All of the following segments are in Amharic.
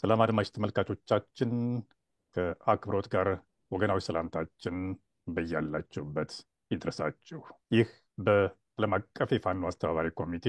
ሰላም አድማጭ ተመልካቾቻችን፣ ከአክብሮት ጋር ወገናዊ ሰላምታችን በያላችሁበት ይድረሳችሁ። ይህ በዓለም አቀፍ የፋኖ አስተባባሪ ኮሚቴ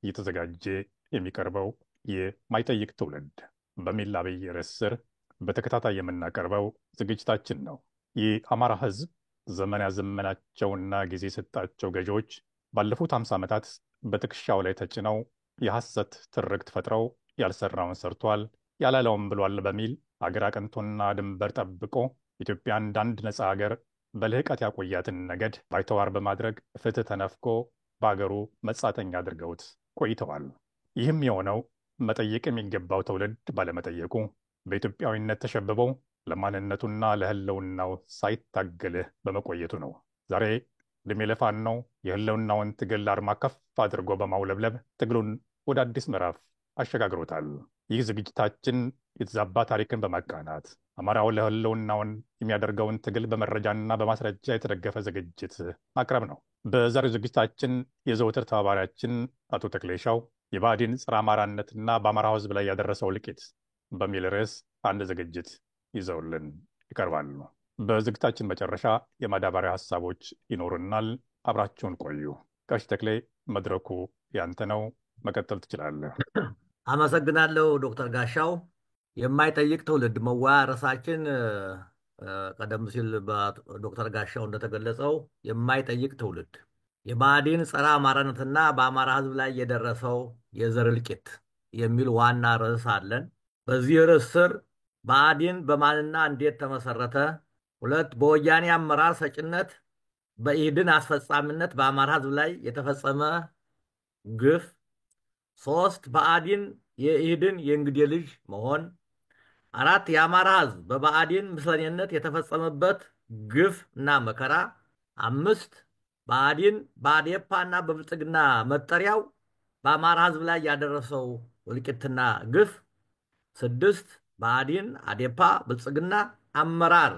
እየተዘጋጀ የሚቀርበው የማይጠይቅ ትውልድ በሚል አብይ ርዕስ ስር በተከታታይ የምናቀርበው ዝግጅታችን ነው። የአማራ ሕዝብ ዘመን ያዘመናቸውና ጊዜ የሰጣቸው ገዢዎች ባለፉት 50 ዓመታት በትከሻው ላይ ተጭነው የሐሰት ትርክት ፈጥረው ያልሰራውን ሰርቷል ያላለውም ብሏል በሚል አገር አቅንቶና ድንበር ጠብቆ ኢትዮጵያ እንደ አንድ ነፃ ሀገር በልህቀት ያቆያትን ነገድ ባይተዋር በማድረግ ፍትህ ተነፍቆ በአገሩ መጻተኛ አድርገውት ቆይተዋል። ይህም የሆነው መጠየቅ የሚገባው ትውልድ ባለመጠየቁ በኢትዮጵያዊነት ተሸብበው ለማንነቱና ለህልውናው ሳይታገልህ በመቆየቱ ነው። ዛሬ ዕድሜ ለፋኖ የህልውናውን ትግል አርማ ከፍ አድርጎ በማውለብለብ ትግሉን ወደ አዲስ ምዕራፍ አሸጋግሮታል። ይህ ዝግጅታችን የተዛባ ታሪክን በማቃናት አማራው ለህልውናውን የሚያደርገውን ትግል በመረጃና በማስረጃ የተደገፈ ዝግጅት ማቅረብ ነው። በዛሬው ዝግጅታችን የዘወትር ተባባሪያችን አቶ ተክሌሻው የብአዴን ጸረ አማራነትና በአማራው ህዝብ ላይ ያደረሰው እልቂት በሚል ርዕስ አንድ ዝግጅት ይዘውልን ይቀርባሉ። በዝግጅታችን መጨረሻ የማዳበሪያ ሀሳቦች ይኖሩናል። አብራችሁን ቆዩ። ጋሽ ተክሌ መድረኩ ያንተ ነው፣ መቀጠል ትችላለህ። አመሰግናለሁ ዶክተር ጋሻው። የማይጠይቅ ትውልድ መወያ ርዕሳችን ቀደም ሲል በዶክተር ጋሻው እንደተገለጸው የማይጠይቅ ትውልድ የብአዴን ጸረ አማራነትና በአማራ ህዝብ ላይ የደረሰው የዘር እልቂት የሚል ዋና ርዕስ አለን። በዚህ ርዕስ ስር ብአዴን በማንና እንዴት ተመሰረተ፣ ሁለት በወያኔ አመራር ሰጭነት በኢህድን አስፈጻሚነት በአማራ ህዝብ ላይ የተፈጸመ ግፍ፣ ሶስት ብአዴን የኢህድን የእንግዴ ልጅ መሆን፣ አራት የአማራ ህዝብ በብአዴን ምስለኔነት የተፈጸመበት ግፍ እና መከራ፣ አምስት ብአዴን በአዴፓ እና በብልጽግና መጠሪያው በአማራ ህዝብ ላይ ያደረሰው እልቂትና ግፍ፣ ስድስት ብአዴን አዴፓ ብልጽግና አመራር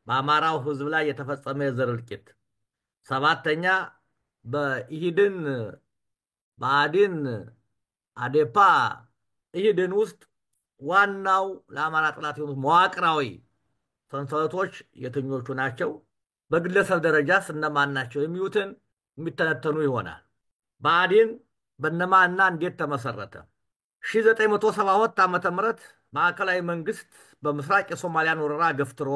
በአማራው ህዝብ ላይ የተፈጸመ የዘር እልቂት፣ ሰባተኛ በኢህድን ብአዴን አዴፓ ኢህድን ውስጥ ዋናው ለአማራ ጠላት የሆኑት መዋቅራዊ ሰንሰለቶች የትኞቹ ናቸው፣ በግለሰብ ደረጃስ እነማን ናቸው የሚሉትን የሚተነተኑ ይሆናል። ብአዴን በነማንና እንዴት ተመሰረተ? 1972 ዓ.ም ማዕከላዊ መንግስት በምስራቅ የሶማሊያን ወረራ ገፍትሮ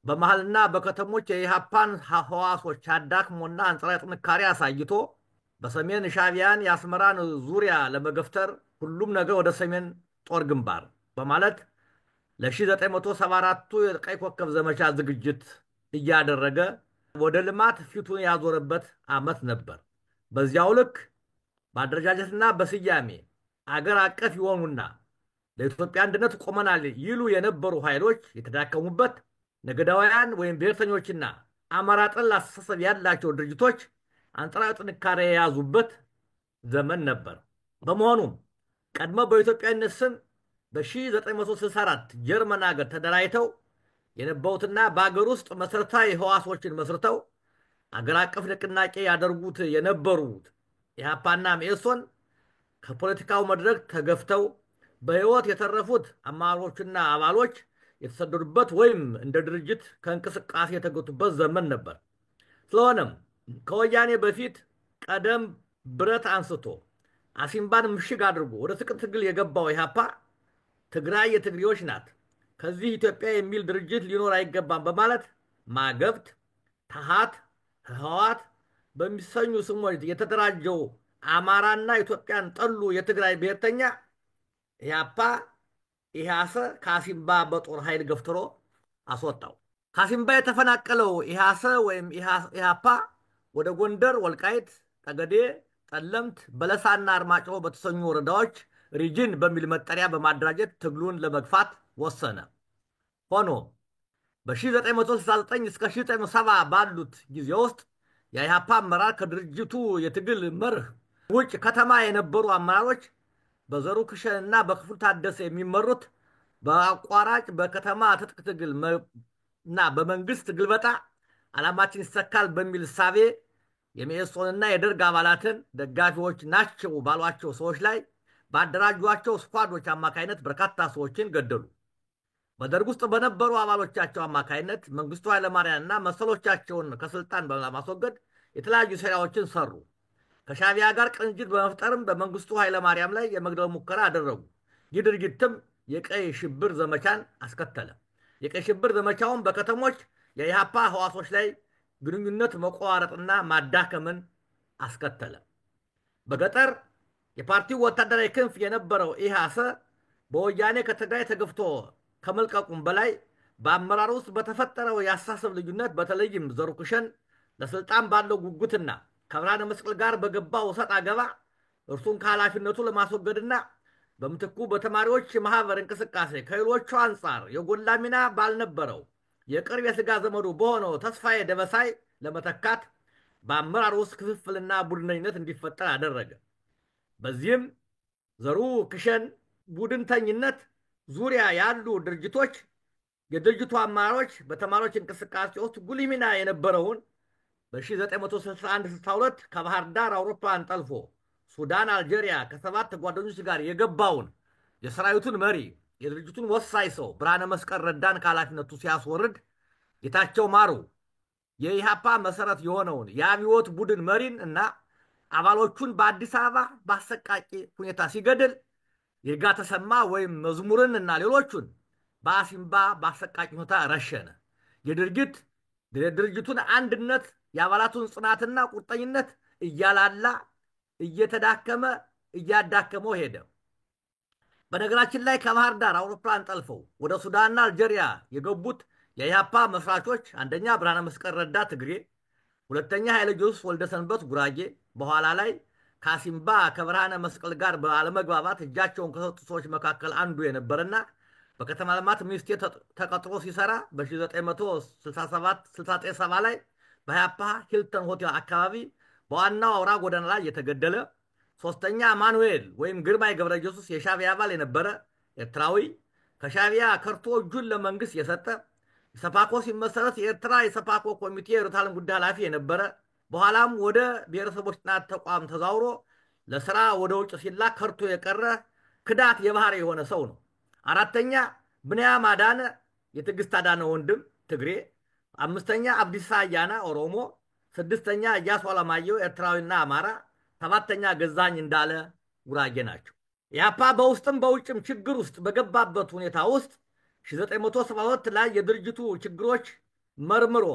በመሃልና በከተሞች የኢሃፓን ህዋሶች አዳክሞና አንጻራዊ ጥንካሬ አሳይቶ በሰሜን ሻዕቢያን የአስመራን ዙሪያ ለመገፍተር ሁሉም ነገር ወደ ሰሜን ጦር ግንባር በማለት ለ1974ቱ የቀይ ኮከብ ዘመቻ ዝግጅት እያደረገ ወደ ልማት ፊቱን ያዞረበት ዓመት ነበር። በዚያው ልክ በአደረጃጀትና በስያሜ አገር አቀፍ የሆኑና ለኢትዮጵያ አንድነት ቆመናል ይሉ የነበሩ ኃይሎች የተዳከሙበት፣ ነገዳውያን ወይም ብሔርተኞችና አማራ ጠል አስተሳሰብ ያላቸው ድርጅቶች አንጻራዊ ጥንካሬ የያዙበት ዘመን ነበር። በመሆኑም ቀድሞ በኢትዮጵያዊነት ስም በ1964 ጀርመን ሀገር ተደራጅተው የነበሩትና በአገር ውስጥ መሰረታዊ ህዋሶችን መስርተው አገር አቀፍ ንቅናቄ ያደርጉት የነበሩት ኢሃፓና መኢሶን ከፖለቲካው መድረክ ተገፍተው በህይወት የተረፉት አመራሮችና አባሎች የተሰደዱበት ወይም እንደ ድርጅት ከእንቅስቃሴ የተገቱበት ዘመን ነበር። ስለሆነም ከወያኔ በፊት ቀደም ብረት አንስቶ አሲምባን ምሽግ አድርጎ ወደ ትጥቅ ትግል የገባው ኢሃፓ ትግራይ የትግሬዎች ናት፣ ከዚህ ኢትዮጵያ የሚል ድርጅት ሊኖር አይገባም በማለት ማገብት፣ ታሃት፣ ህወሓት በሚሰኙ ስሞች የተደራጀው አማራና ኢትዮጵያን ጠሉ የትግራይ ብሔርተኛ ኢሃፓ ኢሃሰ ከአሲምባ በጦር ኃይል ገፍትሮ አስወጣው። ከአሲምባ የተፈናቀለው ኢሃሰ ወይም ኢሃፓ ወደ ጎንደር፣ ወልቃይት፣ ጠገዴ፣ ጠለምት፣ በለሳና አርማጭሆ በተሰኙ ወረዳዎች ሪጅን በሚል መጠሪያ በማደራጀት ትግሉን ለመግፋት ወሰነ። ሆኖም በ1969 እስከ 1970 ባሉት ጊዜ ውስጥ የኢሃፓ አመራር ከድርጅቱ የትግል መርህ ውጭ ከተማ የነበሩ አመራሮች በዘሩ ክሸንና በክፍሉ ታደሰ የሚመሩት በአቋራጭ በከተማ ትጥቅ ትግል እና በመንግስት ግልበጣ ዓላማችን ይሰካል በሚል እሳቤ የመኢሶንና የደርግ አባላትን ደጋፊዎች ናቸው ባሏቸው ሰዎች ላይ ባደራጇቸው ስኳዶች አማካይነት በርካታ ሰዎችን ገደሉ። በደርግ ውስጥ በነበሩ አባሎቻቸው አማካይነት መንግስቱ ኃይለማርያምና መሰሎቻቸውን ከስልጣን ለማስወገድ የተለያዩ ሴራዎችን ሰሩ። ከሻዕቢያ ጋር ቅንጅት በመፍጠርም በመንግስቱ ኃይለማርያም ላይ የመግደል ሙከራ አደረጉ። ይህ ድርጊትም የቀይ ሽብር ዘመቻን አስከተለ። የቀይ ሽብር ዘመቻውን በከተሞች የኢሃፓ ህዋሶች ላይ ግንኙነት መቋረጥና ማዳከምን አስከተለ። በገጠር የፓርቲው ወታደራዊ ክንፍ የነበረው ኢሃሰ በወያኔ ከትግራይ ተገፍቶ ከመልቀቁም በላይ በአመራር ውስጥ በተፈጠረው የአስተሳሰብ ልዩነት በተለይም ዘሩክሸን ለስልጣን ባለው ጉጉትና ከብርሃነ መስቀል ጋር በገባው እሰጥ አገባ እርሱን ከኃላፊነቱ ለማስወገድና በምትኩ በተማሪዎች ማህበር እንቅስቃሴ ከሌሎቹ አንጻር የጎላ ሚና ባልነበረው የቅርብ የስጋ ዘመዱ በሆነው ተስፋዬ ደበሳይ ለመተካት በአመራር ውስጥ ክፍፍልና ቡድነኝነት እንዲፈጠር አደረገ። በዚህም ዘሩክሸን ቡድንተኝነት ዙሪያ ያሉ ድርጅቶች የድርጅቱ አመራሮች በተማሪዎች እንቅስቃሴ ውስጥ ጉልህ ሚና የነበረውን በ1961-62 ከባህር ዳር አውሮፕላን ጠልፎ ሱዳን፣ አልጄሪያ ከ7 ጓደኞች ጋር የገባውን የሰራዊቱን መሪ የድርጅቱን ወሳኝ ሰው ብርሃነ መስቀል ረዳን ከኃላፊነቱ ሲያስወርድ ጌታቸው ማሩ የኢሃፓ መሰረት የሆነውን የአብዮት ቡድን መሪን እና አባሎቹን በአዲስ አበባ በአሰቃቂ ሁኔታ ሲገድል ይርጋ ተሰማ ወይም መዝሙርን እና ሌሎቹን በአሲምባ በአሰቃቂ ሁኔታ ረሸነ። የድርጅቱን አንድነት የአባላቱን ጽናትና ቁርጠኝነት እያላላ እየተዳከመ እያዳከመው ሄደ። በነገራችን ላይ ከባህር ዳር አውሮፕላን ጠልፈው ወደ ሱዳንና አልጄሪያ የገቡት የኢሃፓ መስራቾች አንደኛ ብርሃነ መስቀል ረዳ ትግሬ፣ ሁለተኛ ኃይለ ኢየሱስ ወልደ ሰንበት ጉራጌ፣ በኋላ ላይ ከአሲምባ ከብርሃነ መስቀል ጋር ባለመግባባት እጃቸውን ከሰጡ ሰዎች መካከል አንዱ የነበረና በከተማ ልማት ሚኒስቴር ተቀጥሮ ሲሰራ በ1967-69 ላይ በኢሃፓ ሂልተን ሆቴል አካባቢ በዋናው አውራ ጎዳና ላይ የተገደለ፣ ሶስተኛ ማኑኤል ወይም ግርማይ ገብረ ኢየሱስ የሻዕቢያ አባል የነበረ ኤርትራዊ ከሻዕቢያ ከርቶ እጁን ለመንግስት የሰጠ፣ ኢሰፓኮ ሲመሰረት የኤርትራ የኢሰፓኮ ኮሚቴ የርዕዮተ ዓለም ጉዳይ ኃላፊ የነበረ፣ በኋላም ወደ ብሔረሰቦች ጥናት ተቋም ተዛውሮ ለስራ ወደ ውጭ ሲላክ ከርቶ የቀረ ክዳት የባህሪ የሆነ ሰው ነው። አራተኛ ብንያም አዳነ የትዕግስት አዳነ ወንድም ትግሬ፣ አምስተኛ አብዲሳ አያና ኦሮሞ፣ ስድስተኛ እያሱ አለማየሁ ኤርትራዊና አማራ፣ ሰባተኛ ገዛኝ እንዳለ ጉራጌ ናቸው። ኢሃፓ በውስጥም በውጭም ችግር ውስጥ በገባበት ሁኔታ ውስጥ 1972 ላይ የድርጅቱ ችግሮች መርምሮ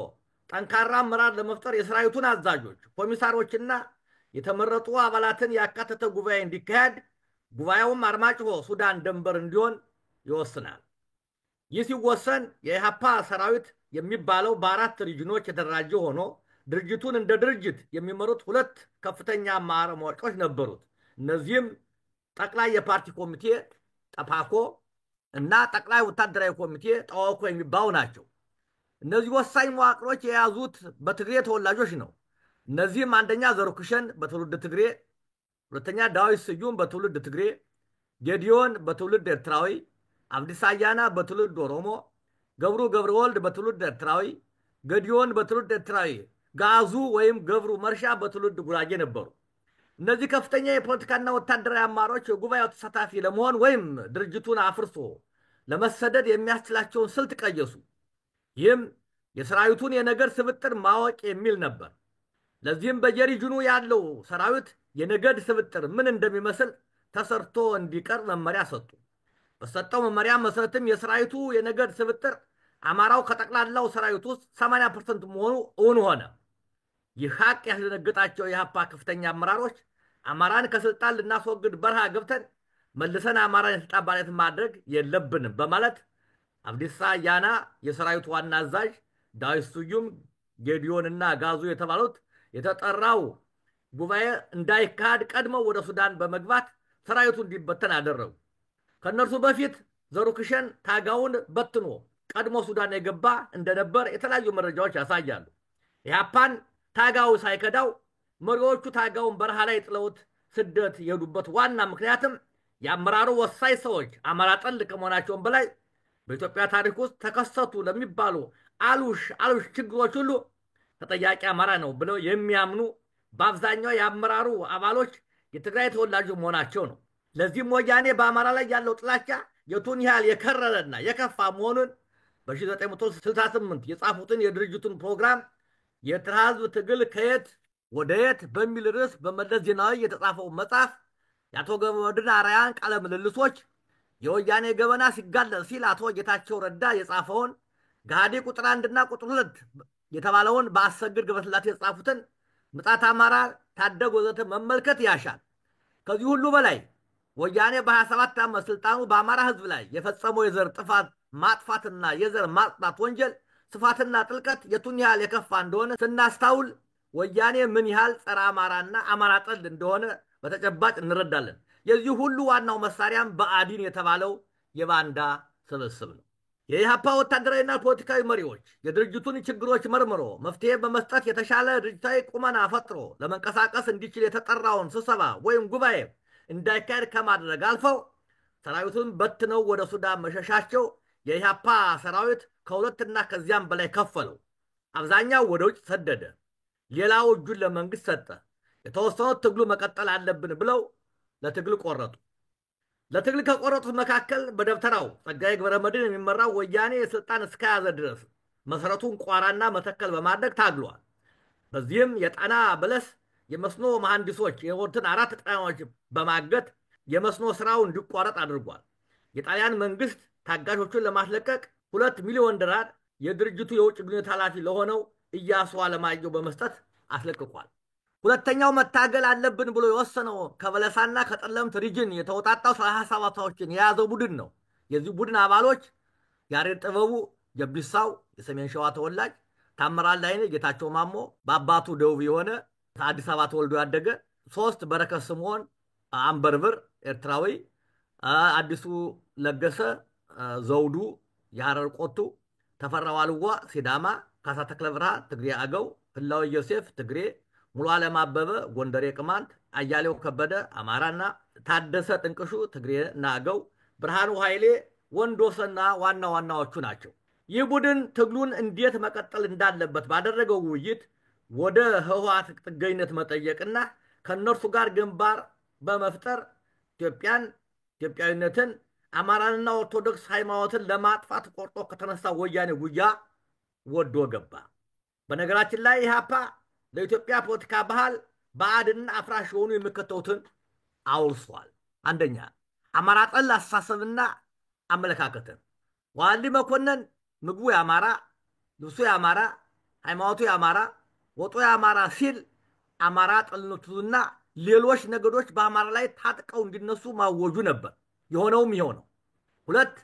ጠንካራ አመራር ለመፍጠር የሰራዊቱን አዛዦች፣ ኮሚሳሮችና የተመረጡ አባላትን ያካተተ ጉባኤ እንዲካሄድ፣ ጉባኤውም አርማጭሆ ሱዳን ድንበር እንዲሆን ይወስናል። ይህ ሲወሰን የኢሃፓ ሰራዊት የሚባለው በ4 ሪጅኖች የተደራጀ ሆኖ ድርጅቱን እንደ ድርጅት የሚመሩት 2 ከፍተኛ መዋቅሮች ነበሩት። እነዚህም ጠቅላይ የፓርቲ ኮሚቴ ጠፓኮ እና ጠቅላይ ወታደራዊ ኮሚቴ ጠዋኮ የሚባሉ ናቸው። እነዚህ ወሳኝ መዋቅሮች የያዙት በትግሬ ተወላጆች ነው። እነዚህም አንደኛ ዘሩክሸን በትውልድ ትግሬ፣ ሁለተኛ ዳዊት ስዩም በትውልድ ትግሬ፣ ጌዲዮን በትውልድ ኤርትራዊ፣ አብዲሳ አያና በትውልድ ኦሮሞ፣ ገብሩ ገብረወልድ በትውልድ ኤርትራዊ፣ ገዲዮን በትውልድ ኤርትራዊ፣ ጋዙ ወይም ገብሩ መርሻ በትውልድ ጉራጌ ነበሩ። እነዚህ ከፍተኛ የፖለቲካና ወታደራዊ አመራሮች የጉባኤው ተሳታፊ ለመሆን ወይም ድርጅቱን አፍርሶ ለመሰደድ የሚያስችላቸውን ስልት ቀየሱ። ይህም የሰራዊቱን የነገድ ስብጥር ማወቅ የሚል ነበር። ለዚህም በየሪጅኑ ያለው ሰራዊት የነገድ ስብጥር ምን እንደሚመስል ተሰርቶ እንዲቀርብ መመሪያ ሰጡ። በሰጠው መመሪያ መሰረትም የሰራዊቱ የነገድ ስብጥር አማራው ከጠቅላላው ሰራዊት ውስጥ 80% መሆኑ እውን ሆነ። ይህ ሀቅ ያስደነገጣቸው የኢሃፓ ከፍተኛ አመራሮች አማራን ከስልጣን ልናስወግድ በረሃ ገብተን መልሰን አማራን የስልጣን ባለቤት ማድረግ የለብንም በማለት አብዲሳ አያና የሰራዊቱ ዋና አዛዥ፣ ዳዊት ስዩም፣ ጌዲዮንና ጋዙ የተባሉት የተጠራው ጉባኤ እንዳይካሄድ ቀድመው ወደ ሱዳን በመግባት ሰራዊቱ እንዲበተን አደረጉ። ከነርሱ በፊት ዘሩክሸን ታጋውን በትኖ ቀድሞ ሱዳን የገባ እንደነበር የተለያዩ መረጃዎች ያሳያሉ። ኢሃፓን ታጋው ሳይከዳው መሪዎቹ ታጋውን በረሃ ላይ ጥለውት ስደት የሄዱበት ዋና ምክንያትም የአመራሩ ወሳኝ ሰዎች አማራ ጠል ከመሆናቸውም በላይ በኢትዮጵያ ታሪክ ውስጥ ተከሰቱ ለሚባሉ አሉሽ ችግሮች ሁሉ ተጠያቂ አማራ ነው ብለው የሚያምኑ በአብዛኛው የአመራሩ አባሎች የትግራይ ተወላጆች መሆናቸው ነው። ለዚህም ወያኔ በአማራ ላይ ያለው ጥላቻ የቱን ያህል የከረረና የከፋ መሆኑን በ1968 የጻፉትን የድርጅቱን ፕሮግራም የኤርትራ ህዝብ ትግል ከየት ወደ የት በሚል ርዕስ በመለስ ዜናዊ የተጻፈው መጽሐፍ የአቶ ገመድህን አርአያን ቃለ ምልልሶች የወያኔ ገበና ሲጋለጥ ሲል አቶ ጌታቸው ረዳ የጻፈውን ገሃዴ ቁጥር 1 ቁጥር 2 የተባለውን በአሰግድ ገብረስላሴ የጻፉትን ምጽአተ አማራ ታደግ ወዘተ መመልከት ያሻል። ከዚህ ሁሉ በላይ ወያኔ በ27 ዓመት ስልጣኑ በአማራ ህዝብ ላይ የፈጸመው የዘር ጥፋት ማጥፋትና የዘር ማጽዳት ወንጀል ስፋትና ጥልቀት የቱን ያህል የከፋ እንደሆነ ስናስታውል ወያኔ ምን ያህል ጸረ አማራና አማራ ጠል እንደሆነ በተጨባጭ እንረዳለን። የዚህ ሁሉ ዋናው መሳሪያም ብአዴን የተባለው የባንዳ ስብስብ ነው። የኢህአፓ ወታደራዊና ፖለቲካዊ መሪዎች የድርጅቱን ችግሮች መርምሮ መፍትሄ በመስጠት የተሻለ ድርጅታዊ ቁመና ፈጥሮ ለመንቀሳቀስ እንዲችል የተጠራውን ስብሰባ ወይም ጉባኤ እንዳይካሄድ ከማድረግ አልፈው ሰራዊቱን በትነው ወደ ሱዳን መሸሻቸው የኢህአፓ ሰራዊት ከሁለትና ከዚያም በላይ ከፈለው። አብዛኛው ወደ ውጭ ሰደደ፣ ሌላው እጁን ለመንግስት ሰጠ። የተወሰኑት ትግሉ መቀጠል አለብን ብለው ለትግል ቆረጡ። ለትግል ከቆረጡት መካከል በደብተራው ጸጋዬ ገብረመድህን የሚመራው ወያኔ የስልጣን እስከያዘ ድረስ መሰረቱን ቋራና መተከል በማድረግ ታግሏል። በዚህም የጣና በለስ የመስኖ መሐንዲሶች የወርትን 4 ጣናዎች በማገት የመስኖ ስራው እንዲቋረጥ አድርጓል። የጣሊያን መንግስት ታጋሾቹን ለማስለቀቅ 2 ሚሊዮን ዶላር የድርጅቱ የውጭ ግንኙነት ኃላፊ ለሆነው ኢያሱ አለማየሁ በመስጠት አስለቅቋል። ሁለተኛው መታገል አለብን ብሎ የወሰነው ከበለሳና ከጠለምት ሪጅን የተወጣጣው 37ዎችን የያዘው ቡድን ነው። የዚህ ቡድን አባሎች ያሬድ ጥበቡ ጀቢሳው የሰሜን ሸዋ ተወላጅ፣ ታምራት ላይኔ ጌታቸው ማሞ በአባቱ ደቡብ የሆነ አዲስ አበባ ተወልዶ ያደገ፣ 3 በረከት ስምዖን አንበርብር ኤርትራዊ፣ አዲሱ ለገሰ ዘውዱ የሐረር ቆቱ፣ ተፈራ ዋልዋ ሲዳማ፣ ካሳ ተክለ ብርሃን ትግሬ አገው፣ ህላዊ ዮሴፍ ትግሬ፣ ሙሉ ዓለም አበበ ጎንደሬ ቅማንት፣ አያሌው ከበደ አማራና ታደሰ ጥንቅሹ ትግሬና አገው፣ ብርሃኑ ኃይሌ ወንዶሰና ዋና ዋናዎቹ ናቸው። ይህ ቡድን ትግሉን እንዴት መቀጠል እንዳለበት ባደረገው ውይይት ወደ ህወሓት ጥገኝነት መጠየቅና ከነርሱ ጋር ግንባር በመፍጠር ኢትዮጵያዊነትን፣ አማራንና ኦርቶዶክስ ሃይማኖትን ለማጥፋት ቆርጦ ከተነሳ ወያኔ ጉያ ወዶ ገባ። በነገራችን ላይ ኢህአፓ ለኢትዮጵያ ፖለቲካ ባህል ባዕድና አፍራሽ የሆኑ የሚከተሉትን አውርሷል። አንደኛ፣ አማራ ጠል አስተሳሰብና አመለካከትን። ዋልዲ መኮንን ምግቡ የአማራ፣ ልብሱ የአማራ፣ ሃይማኖቱ የአማራ፣ ወጡ የአማራ ሲል አማራ ጠልነቱና ሌሎች ነገዶች በአማራ ላይ ታጥቀው እንዲነሱ ማወጁ ነበር። የሆነውም ይሄው ነው። 2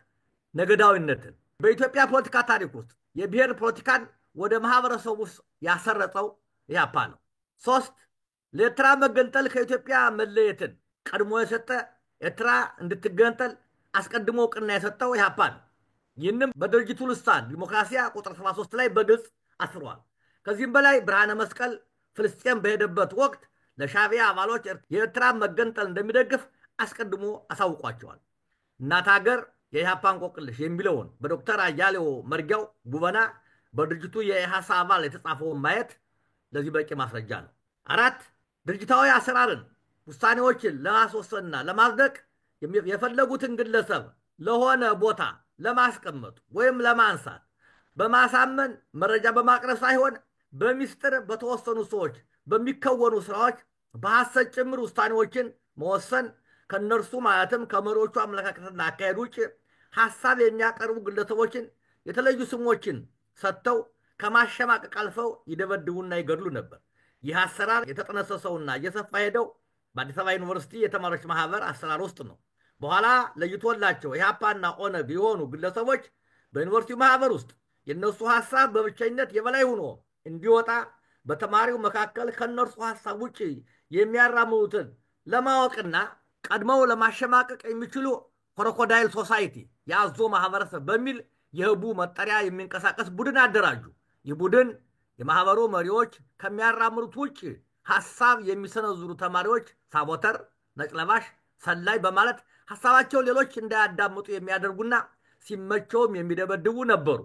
ነገዳዊነትን በኢትዮጵያ ፖለቲካ ታሪክ ውስጥ የብሔር ፖለቲካን ወደ ማህበረሰቡ ውስጥ ያሰረጸው ኢህአፓ ነው። 3 ለኤርትራ መገንጠል ከኢትዮጵያ መለየትን ቀድሞ የሰጠ ኤርትራ እንድትገንጠል አስቀድሞ እውቅና የሰጠው ኢህአፓ ነው። ይህንም በድርጅቱ ልሳን ዲሞክራሲያ ቁጥር 73 ላይ በግልጽ አስፍሯል። ከዚህም በላይ ብርሃነ መስቀል ፍልስጤም በሄደበት ወቅት ለሻዕቢያ አባሎች የኤርትራ መገንጠል እንደሚደግፍ አስቀድሞ አሳውቋቸዋል። እናት ሀገር የኢህአፓ እንቆቅልሽ የሚለውን በዶክተር አያሌው መርጊያው ጉበና በድርጅቱ የኢህአሳ አባል የተጻፈውን ማየት ለዚህ በቂ ማስረጃ ነው። 4 ድርጅታዊ አሰራርን ውሳኔዎችን ለማስወሰንና ለማጽደቅ የፈለጉትን ግለሰብ ለሆነ ቦታ ለማስቀመጥ ወይም ለማንሳት በማሳመን መረጃ በማቅረብ ሳይሆን በሚስጥር በተወሰኑ ሰዎች በሚከወኑ ስራዎች በሐሰት ጭምር ውሳኔዎችን መወሰን፣ ከነርሱ ማለትም ከመሪዎቹ አመለካከትና አካሄድ ውጭ ሐሳብ የሚያቀርቡ ግለሰቦችን የተለዩ ስሞችን ሰጥተው ከማሸማቀቅ አልፈው ይደበድቡና ይገድሉ ነበር። ይህ አሰራር የተጠነሰሰውና እየሰፋ ሄደው በአዲስ አበባ ዩኒቨርሲቲ የተማሪዎች ማህበር አሰራር ውስጥ ነው። በኋላ ለይቶላቸው ኢህአፓና ኦነግ የሆኑ ግለሰቦች በዩኒቨርሲቲ ማህበር ውስጥ የነሱ ሐሳብ በብቸኝነት የበላይ ሆኖ እንዲወጣ በተማሪው መካከል ከነርሱ ሐሳብ ውጭ የሚያራምዱትን ለማወቅና ቀድመው ለማሸማቀቅ የሚችሉ ክሮኮዳይል ሶሳይቲ የአዞ ማህበረሰብ በሚል የህቡ መጠሪያ የሚንቀሳቀስ ቡድን አደራጁ። ይህ ቡድን የማህበሩ መሪዎች ከሚያራምዱት ውጭ ሐሳብ የሚሰነዝሩ ተማሪዎች ሳቦተር፣ ነጭለባሽ፣ ሰላይ በማለት ሐሳባቸው ሌሎች እንዳያዳምጡ የሚያደርጉና ሲመቸውም የሚደበድቡ ነበሩ።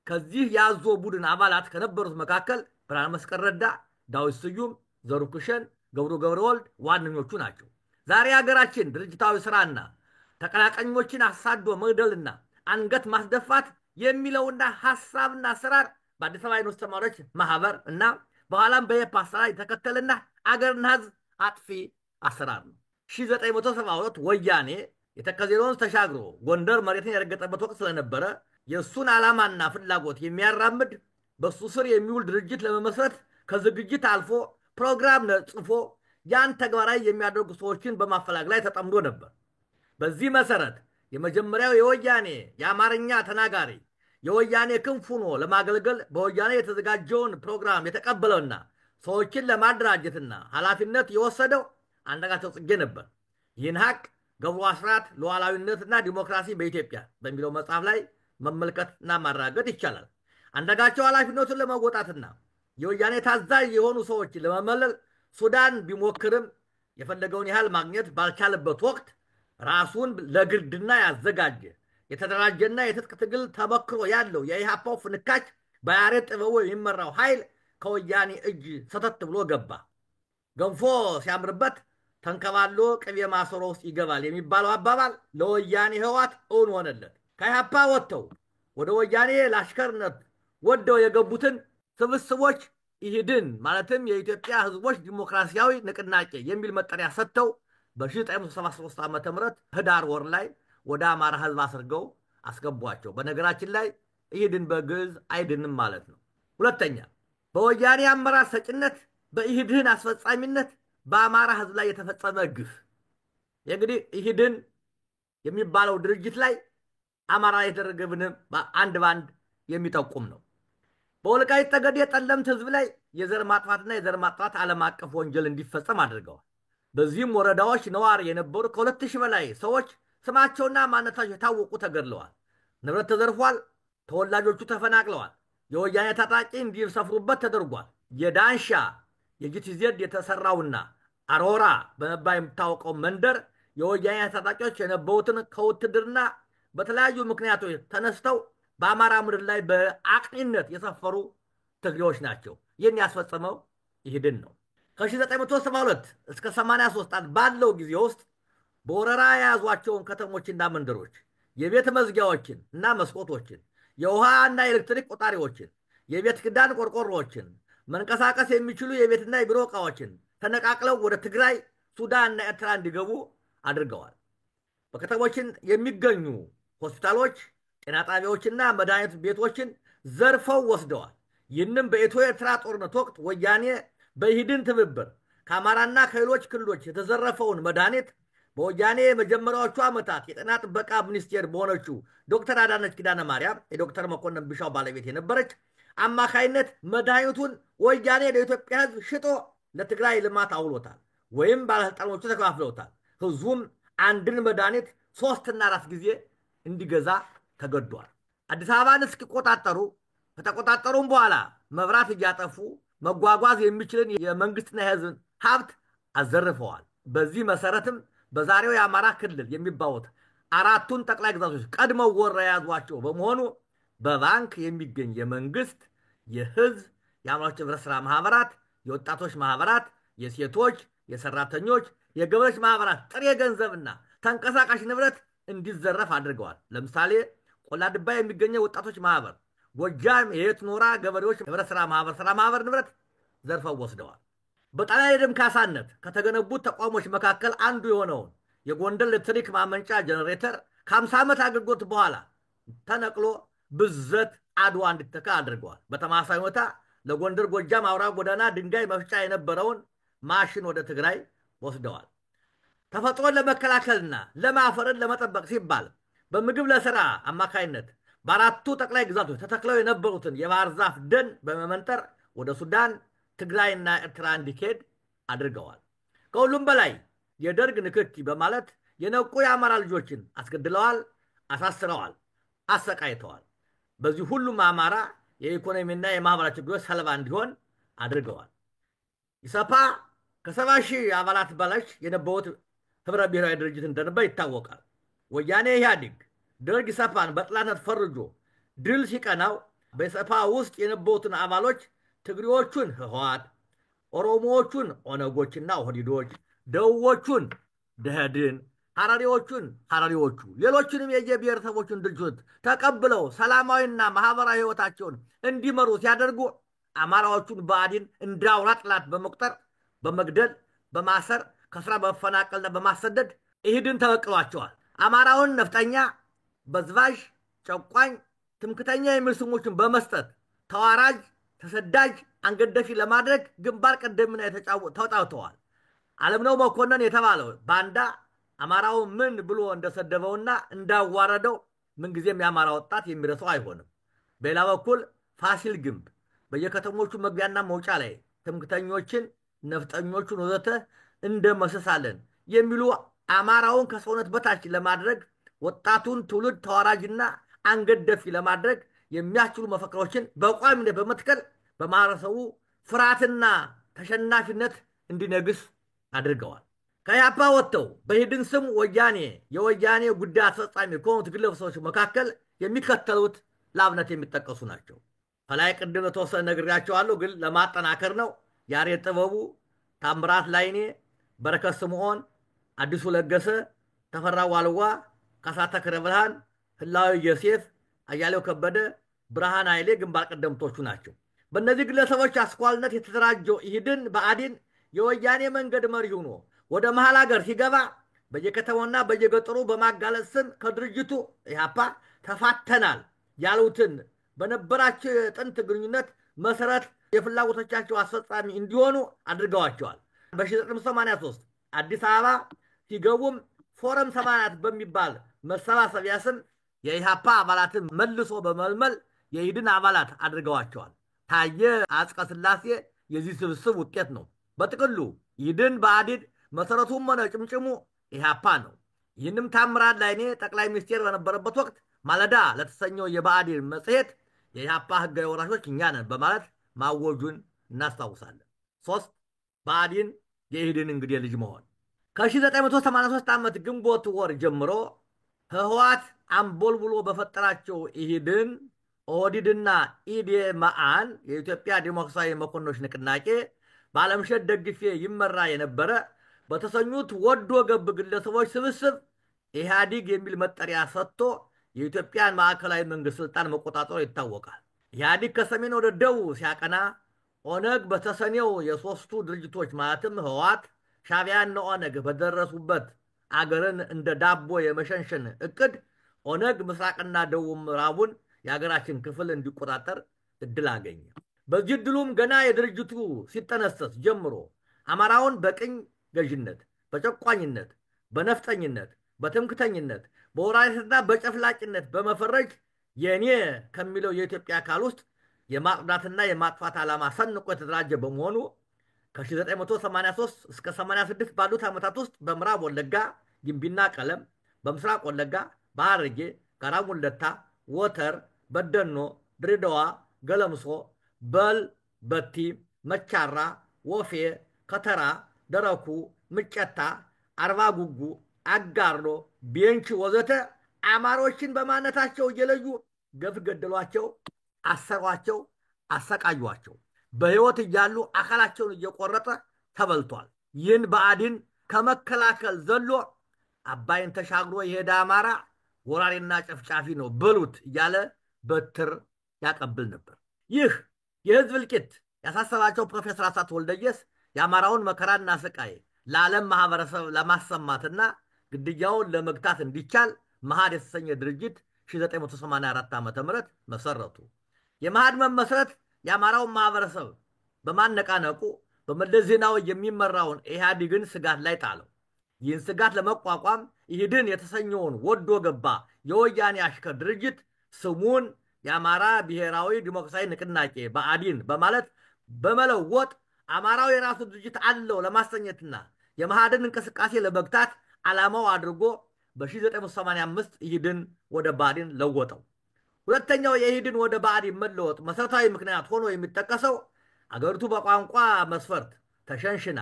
ከዚህ የአዞ ቡድን አባላት ከነበሩት መካከል ብርሃነ መስቀል ረዳ፣ ዳዊት ስዩም፣ ዘሩ ክሸን፣ ገብሩ ገብረ ወልድ ዋነኞቹ ናቸው። ዛሬ ሀገራችን ድርጅታዊ ስራና ተቀናቃኞችን አሳዶ መግደልና አንገት ማስደፋት የሚለውና ሐሳብና አሰራር በአዲስ አበባ ዩኒቨርሲቲ ተማሪዎች ማህበር እና በኋላም በየፓ አሰራር የተከተልና አገርና ህዝብ አጥፊ አሰራር ነው። 1972 ወያኔ የተከዜን ወንዝ ተሻግሮ ጎንደር መሬትን የረገጠበት ወቅት ስለነበረ የእሱን ዓላማና ፍላጎት የሚያራምድ በሱ ስር የሚውል ድርጅት ለመመስረት ከዝግጅት አልፎ ፕሮግራም ጽፎ ያን ተግባራዊ የሚያደርጉ ሰዎችን በማፈላግ ላይ ተጠምዶ ነበር። በዚህ መሰረት የመጀመሪያው የወያኔ የአማርኛ ተናጋሪ የወያኔ ክንፍ ሆኖ ለማገልገል በወያኔ የተዘጋጀውን ፕሮግራም የተቀበለውና ሰዎችን ለማደራጀትና ኃላፊነት የወሰደው አንዳርጋቸው ጽጌ ነበር። ይህን ሀቅ ገብሩ አስራት ሉዓላዊነትና ዲሞክራሲ በኢትዮጵያ በሚለው መጽሐፍ ላይ መመልከትና ማረጋገጥ ይቻላል። አንዳርጋቸው ኃላፊነቱን ለመወጣትና የወያኔ ታዛዥ የሆኑ ሰዎችን ለመመለል ሱዳን ቢሞክርም የፈለገውን ያህል ማግኘት ባልቻለበት ወቅት ራሱን ለግርድና ያዘጋጀ የተደራጀና የትጥቅ ትግል ተመክሮ ያለው የኢሃፓው ፍንካች በያሬድ ጥበቡ የሚመራው ኃይል ከወያኔ እጅ ሰተት ብሎ ገባ። ገንፎ ሲያምርበት ተንከባሎ ቅቤ ማሰሮ ውስጥ ይገባል የሚባለው አባባል ለወያኔ ህዋት እውን ሆነለት። ከኢሃፓ ወጥተው ወደ ወያኔ ለአሽከርነት ወደው የገቡትን ስብስቦች ኢህድን ማለትም የኢትዮጵያ ህዝቦች ዲሞክራሲያዊ ንቅናቄ የሚል መጠሪያ ሰጥተው በ1973 ዓ.ም ህዳር ወር ላይ ወደ አማራ ህዝብ አስርገው አስገቧቸው። በነገራችን ላይ ኢህድን በግዕዝ አይድንም ማለት ነው። ሁለተኛ በወያኔ አመራር ሰጭነት በኢህድን አስፈጻሚነት በአማራ ህዝብ ላይ የተፈጸመ ግፍ እንግዲህ ኢህድን የሚባለው ድርጅት ላይ አማራ የተደረገብንም አንድ ባንድ የሚጠቁም ነው። በወልቃይት ጠገዴ ጠለምት ህዝብ ላይ የዘር ማጥፋትና የዘር ማጥፋት ዓለም አቀፍ ወንጀል እንዲፈጸም አድርገዋል። በዚህም ወረዳዎች ነዋሪ የነበሩ ከ2000 በላይ ሰዎች ስማቸውና ማንነታቸው የታወቁ ተገድለዋል። ንብረት ተዘርፏል። ተወላጆቹ ተፈናቅለዋል። የወያኔ ታጣቂ እንዲሰፍሩበት ተደርጓል። የዳንሻ የጂቲዜድ የተሰራውና አሮራ በመባል የምታወቀው መንደር የወያኔ ታጣቂዎች የነበሩትን ከውትድርና በተለያዩ ምክንያቶች ተነስተው በአማራ ምድር ላይ በአቅኒነት የሰፈሩ ትግሬዎች ናቸው። ይህን ያስፈጸመው ኢህድን ነው። ከ1972 እስከ 83 ባለው ጊዜ ውስጥ በወረራ የያዟቸውን ከተሞችና መንደሮች የቤት መዝጊያዎችን እና መስኮቶችን፣ የውሃና ኤሌክትሪክ ቆጣሪዎችን፣ የቤት ክዳን ቆርቆሮዎችን፣ መንቀሳቀስ የሚችሉ የቤትና የቢሮ ዕቃዎችን ተነቃቅለው ወደ ትግራይ፣ ሱዳንና ኤርትራ እንዲገቡ አድርገዋል። በከተሞችን የሚገኙ ሆስፒታሎች፣ ጤና ጣቢያዎችና መድኃኒት ቤቶችን ዘርፈው ወስደዋል። ይህንም በኢትዮ ኤርትራ ጦርነት ወቅት ወያኔ በኢህድን ትብብር ከአማራና ከሌሎች ክልሎች የተዘረፈውን መድኃኒት በወያኔ የመጀመሪያዎቹ ዓመታት የጤና ጥበቃ ሚኒስቴር በሆነችው ዶክተር አዳነች ኪዳነ ማርያም የዶክተር መኮንን ቢሻው ባለቤት የነበረች አማካይነት መድኃኒቱን ወያኔ ለኢትዮጵያ ሕዝብ ሽጦ ለትግራይ ልማት አውሎታል፣ ወይም ባለስልጣኖቹ ተከፋፍለውታል። ህዝቡም አንድን መድኃኒት 3 እና 4 ጊዜ እንዲገዛ ተገዷል። አዲስ አበባን እስኪቆጣጠሩ ከተቆጣጠሩም በኋላ መብራት እያጠፉ መጓጓዝ የሚችልን የመንግስትና የህዝብ ሀብት አዘርፈዋል። በዚህ መሰረትም በዛሬው የአማራ ክልል የሚባሉት 4ቱን ጠቅላይ ግዛቶች ቀድመው ወረ የያዟቸው በመሆኑ በባንክ የሚገኝ የመንግስት፣ የህዝብ፣ የአምራች ህብረት ስራ ማህበራት፣ የወጣቶች ማህበራት፣ የሴቶች፣ የሰራተኞች፣ የገበሬዎች ማህበራት ጥሬ ገንዘብና ተንቀሳቃሽ ንብረት እንዲዘረፍ አድርገዋል። ለምሳሌ ቆላ ድባ የሚገኘው ወጣቶች ማህበር፣ ጎጃም የየት ኖራ ገበሬዎች ህብረት ስራ ማህበር ንብረት ዘርፈው ወስደዋል። በጣሊያን የደም ካሳነት ከተገነቡት ተቋሞች መካከል አንዱ የሆነውን የጎንደር ኤሌክትሪክ ማመንጫ ጀነሬተር ከ50 ዓመት አገልግሎት በኋላ ተነቅሎ ብዘት አድዋ እንዲተካ አድርገዋል። በተመሳሳይ ሁኔታ ለጎንደር ጎጃም አውራ ጎዳና ድንጋይ መፍጫ የነበረውን ማሽን ወደ ትግራይ ወስደዋል። ተፈጥሮን ለመከላከልና ለማፈርን ለመጠበቅ ሲባል በምግብ ለስራ አማካይነት በ4ቱ ጠቅላይ ግዛቶች ተተክለው የነበሩትን የባህር ዛፍ ደን በመመንጠር ወደ ሱዳን፣ ትግራይና ኤርትራ እንዲኬድ አድርገዋል። ከሁሉም በላይ የደርግ ንክኪ በማለት የነቁ የአማራ ልጆችን አስገድለዋል፣ አሳስረዋል፣ አሰቃይተዋል። በዚህ ሁሉም አማራ የኢኮኖሚና የማህበራዊ ችግሮች ሰለባ እንዲሆን አድርገዋል። ኢሰፓ ከ70,000 አባላት በላይ የነበሩት ህብረ ብሔራዊ ድርጅት እንደነበር ይታወቃል። ወያኔ ኢህአዴግ ደርግ ኢሰፓን በጠላትነት ፈርጆ ድል ሲቀናው በኢሰፓ ውስጥ የነበሩትን አባሎች ትግሬዎቹን ህወሓት፣ ኦሮሞዎቹን ኦነጎችና ኦህዴዶች፣ ደቡቦቹን ደህድን ሐረሪዎቹ ሌሎችንም የየብሔረሰቦችን ድርጅቶች ተቀብለው ሰላማዊና ማህበራዊ ህይወታቸውን እንዲመሩ ሲያደርጉ አማራዎቹን ብአዴን እንደ አውራ ጠላት በመቁጠር በመግደል፣ በማሰር፣ ከስራ በመፈናቀልና በማሰደድ ኢህድን ተበቅሏቸዋል። አማራውን ነፍጠኛ፣ በዝባዥ፣ ጨቋኝ፣ ትምክተኛ የሚል ስሞችን በመስጠት ተዋራጅ፣ ተሰዳጅ፣ አንገደፊ ለማድረግ ግንባር ቀደም ሚና ተጫውተዋል። አለምነው መኮንን የተባለው ባንዳ አማራው ምን ብሎ እንደሰደበውና እንዳዋረደው ምንጊዜም የአማራ ወጣት የሚረሳው አይሆንም። በሌላ በኩል ፋሲል ግንብ በየከተሞቹ መግቢያና መውጫ ላይ ትምክተኞችን፣ ነፍጠኞቹን ወዘተ እንደመሰሳለን የሚሉ አማራውን ከሰውነት በታች ለማድረግ ወጣቱን ትውልድ ተዋራጅና አንገደፊ ለማድረግ የሚያስችሉ መፈክሮችን በቋሚነት በመትከል በማህበረሰቡ ፍርሃትና ተሸናፊነት እንዲነግስ አድርገዋል። ከኢህአፓ ወጥተው በኢህድን ስም የወያኔ ጉዳይ አስፈጻሚ ከሆኑት ግለሰቦች መካከል የሚከተሉት ለአብነት የሚጠቀሱ ናቸው። ከላይ ቅድም የተወሰነ ነግሬያቸዋለሁ፣ ግን ለማጠናከር ነው። ያሬድ ጥበቡ፣ ታምራት ላይኔ፣ በረከት ስምዖን፣ አዲሱ ለገሰ፣ ተፈራ ዋልዋ፣ ካሳ ተክለ ብርሃን፣ ህላዊ ዮሴፍ፣ አያሌው ከበደ፣ ብርሃን ኃይሌ ግንባር ቀደምቶቹ ናቸው። በእነዚህ ግለሰቦች አስኳልነት የተደራጀው ኢህድን ብአዴን የወያኔ መንገድ መሪ ሆኖ ወደ መሃል ሀገር ሲገባ በየከተማውና በየገጠሩ በማጋለጥ ስም ከድርጅቱ ኢህአፓ ተፋተናል ያሉትን በነበራቸው የጥንት ግንኙነት መሰረት የፍላጎቶቻቸው አስፈጻሚ እንዲሆኑ አድርገዋቸዋል። በ1983 አዲስ አበባ ሲገቡም ፎረም 84 በሚባል መሰባሰቢያ ስም የኢህአፓ አባላትን መልሶ በመልመል የኢህድን አባላት አድርገዋቸዋል። ታየ አጽቀ ሥላሴ የዚህ ስብስብ ውጤት ነው። በጥቅሉ ኢህድን ብአዴን መሰረቱም ሆነ ጭምጭሙ ኢህአፓ ነው። ይህንም ታምራት ላይኔ ጠቅላይ ሚኒስቴር በነበረበት ወቅት ማለዳ ለተሰኘው የብአዴን መጽሔት የኢህአፓ ህጋዊ ወራሾች እኛ ነን በማለት ማወጁን እናስታውሳለን። 3 ብአዴን የኢህድን እንግዲህ ልጅ መሆን ከ1983 ዓመት ግንቦት ወር ጀምሮ ህወሓት አምቦልብሎ በፈጠራቸው ኢህድን፣ ኦህዴድና ኢዴመአን የኢትዮጵያ ዲሞክራሲያዊ መኮንኖች ንቅናቄ በዓለምሸት ደግፌ ይመራ የነበረ በተሰኙት ወዶ ገብ ግለሰቦች ስብስብ ኢህአዲግ የሚል መጠሪያ ሰጥቶ የኢትዮጵያን ማዕከላዊ መንግስት ስልጣን መቆጣጠሩ ይታወቃል። ኢህአዲግ ከሰሜን ወደ ደቡብ ሲያቀና ኦነግ በተሰኔው የሶስቱ ድርጅቶች ማለትም ህወሓት፣ ሻዕቢያና ኦነግ በደረሱበት አገርን እንደ ዳቦ የመሸንሸን እቅድ ኦነግ ምስራቅና ደቡብ ምዕራቡን የሀገራችን ክፍል እንዲቆጣጠር እድል አገኘ። በዚህ እድሉም ገና የድርጅቱ ሲጠነሰስ ጀምሮ አማራውን በቅኝ ገዥነት፣ በጨቋኝነት፣ በነፍጠኝነት፣ በትምክተኝነት፣ በወራሪነትና በጨፍላጭነት በመፈረጅ የኔ ከሚለው የኢትዮጵያ አካል ውስጥ የማጽዳትና የማጥፋት ዓላማ ሰንቆ የተደራጀ በመሆኑ ከ1983 እስከ 86 ባሉት ዓመታት ውስጥ በምዕራብ ወለጋ ግንቢና ቀለም፣ በምስራቅ ወለጋ በሐረርጌ፣ ጋራ ሙለታ፣ ወተር፣ በደኖ፣ ድሬዳዋ፣ ገለምሶ፣ በል፣ በቲ፣ መቻራ፣ ወፌ፣ ከተራ፣ ደረኩ፣ ምጨታ፣ አርባ ጉጉ፣ አጋርሎ፣ ቤንች ወዘተ አማሮችን በማንነታቸው እየለዩ ገፍ ገደሏቸው፣ አሰሯቸው፣ አሰቃዩቸው። በሕይወት እያሉ አካላቸውን እየቆረጠ ተበልቷል። ይህን ብአዴን ከመከላከል ዘሎ አባይን ተሻግሮ የሄደ አማራ ወራሪና ጨፍጫፊ ነው በሉት እያለ በትር ያቀብል ነበር። ይህ የህዝብ እልቂት ያሳሰባቸው ፕሮፌሰር አስራት ወልደየስ የአማራውን መከራና ስቃይ ለዓለም ማህበረሰብ ለማሰማትና ግድያውን ለመግታት እንዲቻል መሃድ የተሰኘ ድርጅት 1984 ዓ.ም መሰረቱ። የመሃድ መመስረት የአማራውን ማህበረሰብ በማነቃነቁ በመለስ ዜናዊ የሚመራውን ኢህአዴግን ስጋት ላይ ጣለው። ይህን ስጋት ለመቋቋም ኢህድን የተሰኘውን ወዶ ገባ የወያኔ አሽከር ድርጅት ስሙን የአማራ ብሔራዊ ዲሞክራሲያዊ ንቅናቄ ብአዴን በማለት በመለወጥ አማራው የራሱ ድርጅት አለው ለማሰኘትና የመሃድን እንቅስቃሴ ለመግታት ዓላማው አድርጎ በ1985 ኢህድን ወደ ብአዴን ለወጠው። ሁለተኛው የኢህድን ወደ ብአዴን መለወጥ መሰረታዊ ምክንያት ሆኖ የሚጠቀሰው አገሪቱ በቋንቋ መስፈርት ተሸንሽና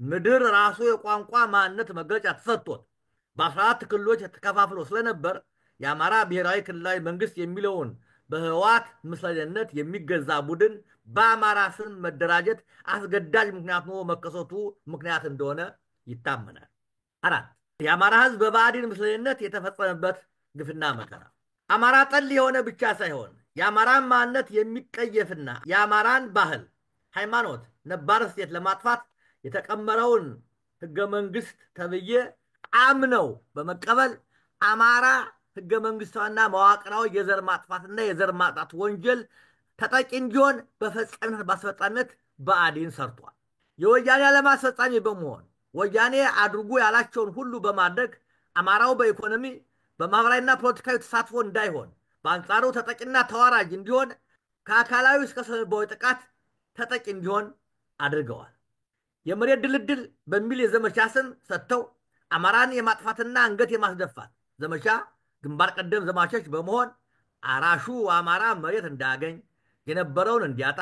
ምድር ራሱ የቋንቋ ማንነት መግለጫ ተሰጥቶት በ14 ክልሎች ተከፋፍሎ ስለነበር የአማራ ብሔራዊ ክልላዊ መንግስት የሚለውን በህወሓት ምስለኔነት የሚገዛ ቡድን በአማራ ስም መደራጀት አስገዳጅ ምክንያት ሆኖ መከሰቱ ምክንያት እንደሆነ ይታመናል። 4 የአማራ ህዝብ በብአዴን ምስለኔነት የተፈጸመበት ግፍና መከራ አማራ ጠል የሆነ ብቻ ሳይሆን የአማራን ማንነት የሚቀየፍና የአማራን ባህል፣ ሃይማኖት፣ ነባር እሴት ለማጥፋት የተቀመረውን ህገ መንግስት ተብዬ አምነው በመቀበል አማራ ህገ መንግስታዊና መዋቅራዊ የዘር ማጥፋትና የዘር ማጥፋት ወንጀል ተጠቂ እንዲሆን በአስፈጻሚነት ብአዴን ሰርቷል። የወያኔ ዓላማ አስፈጻሚ በመሆን ወያኔ አድርጉ ያላቸውን ሁሉ በማድረግ አማራው በኢኮኖሚ በማህበራዊና ፖለቲካዊ ተሳትፎ እንዳይሆን በአንጻሩ ተጠቂና ተዋራጅ እንዲሆን ከአካላዊ እስከ ስነልቦናዊ ጥቃት ተጠቂ እንዲሆን አድርገዋል። የመሬት ድልድል በሚል የዘመቻ ስም ሰጥተው አማራን የማጥፋትና አንገት የማስደፋት ዘመቻ ግንባር ቀደም ዘማቾች በመሆን አራሹ አማራ መሬት እንዳያገኝ የነበረውን እንዲያጣ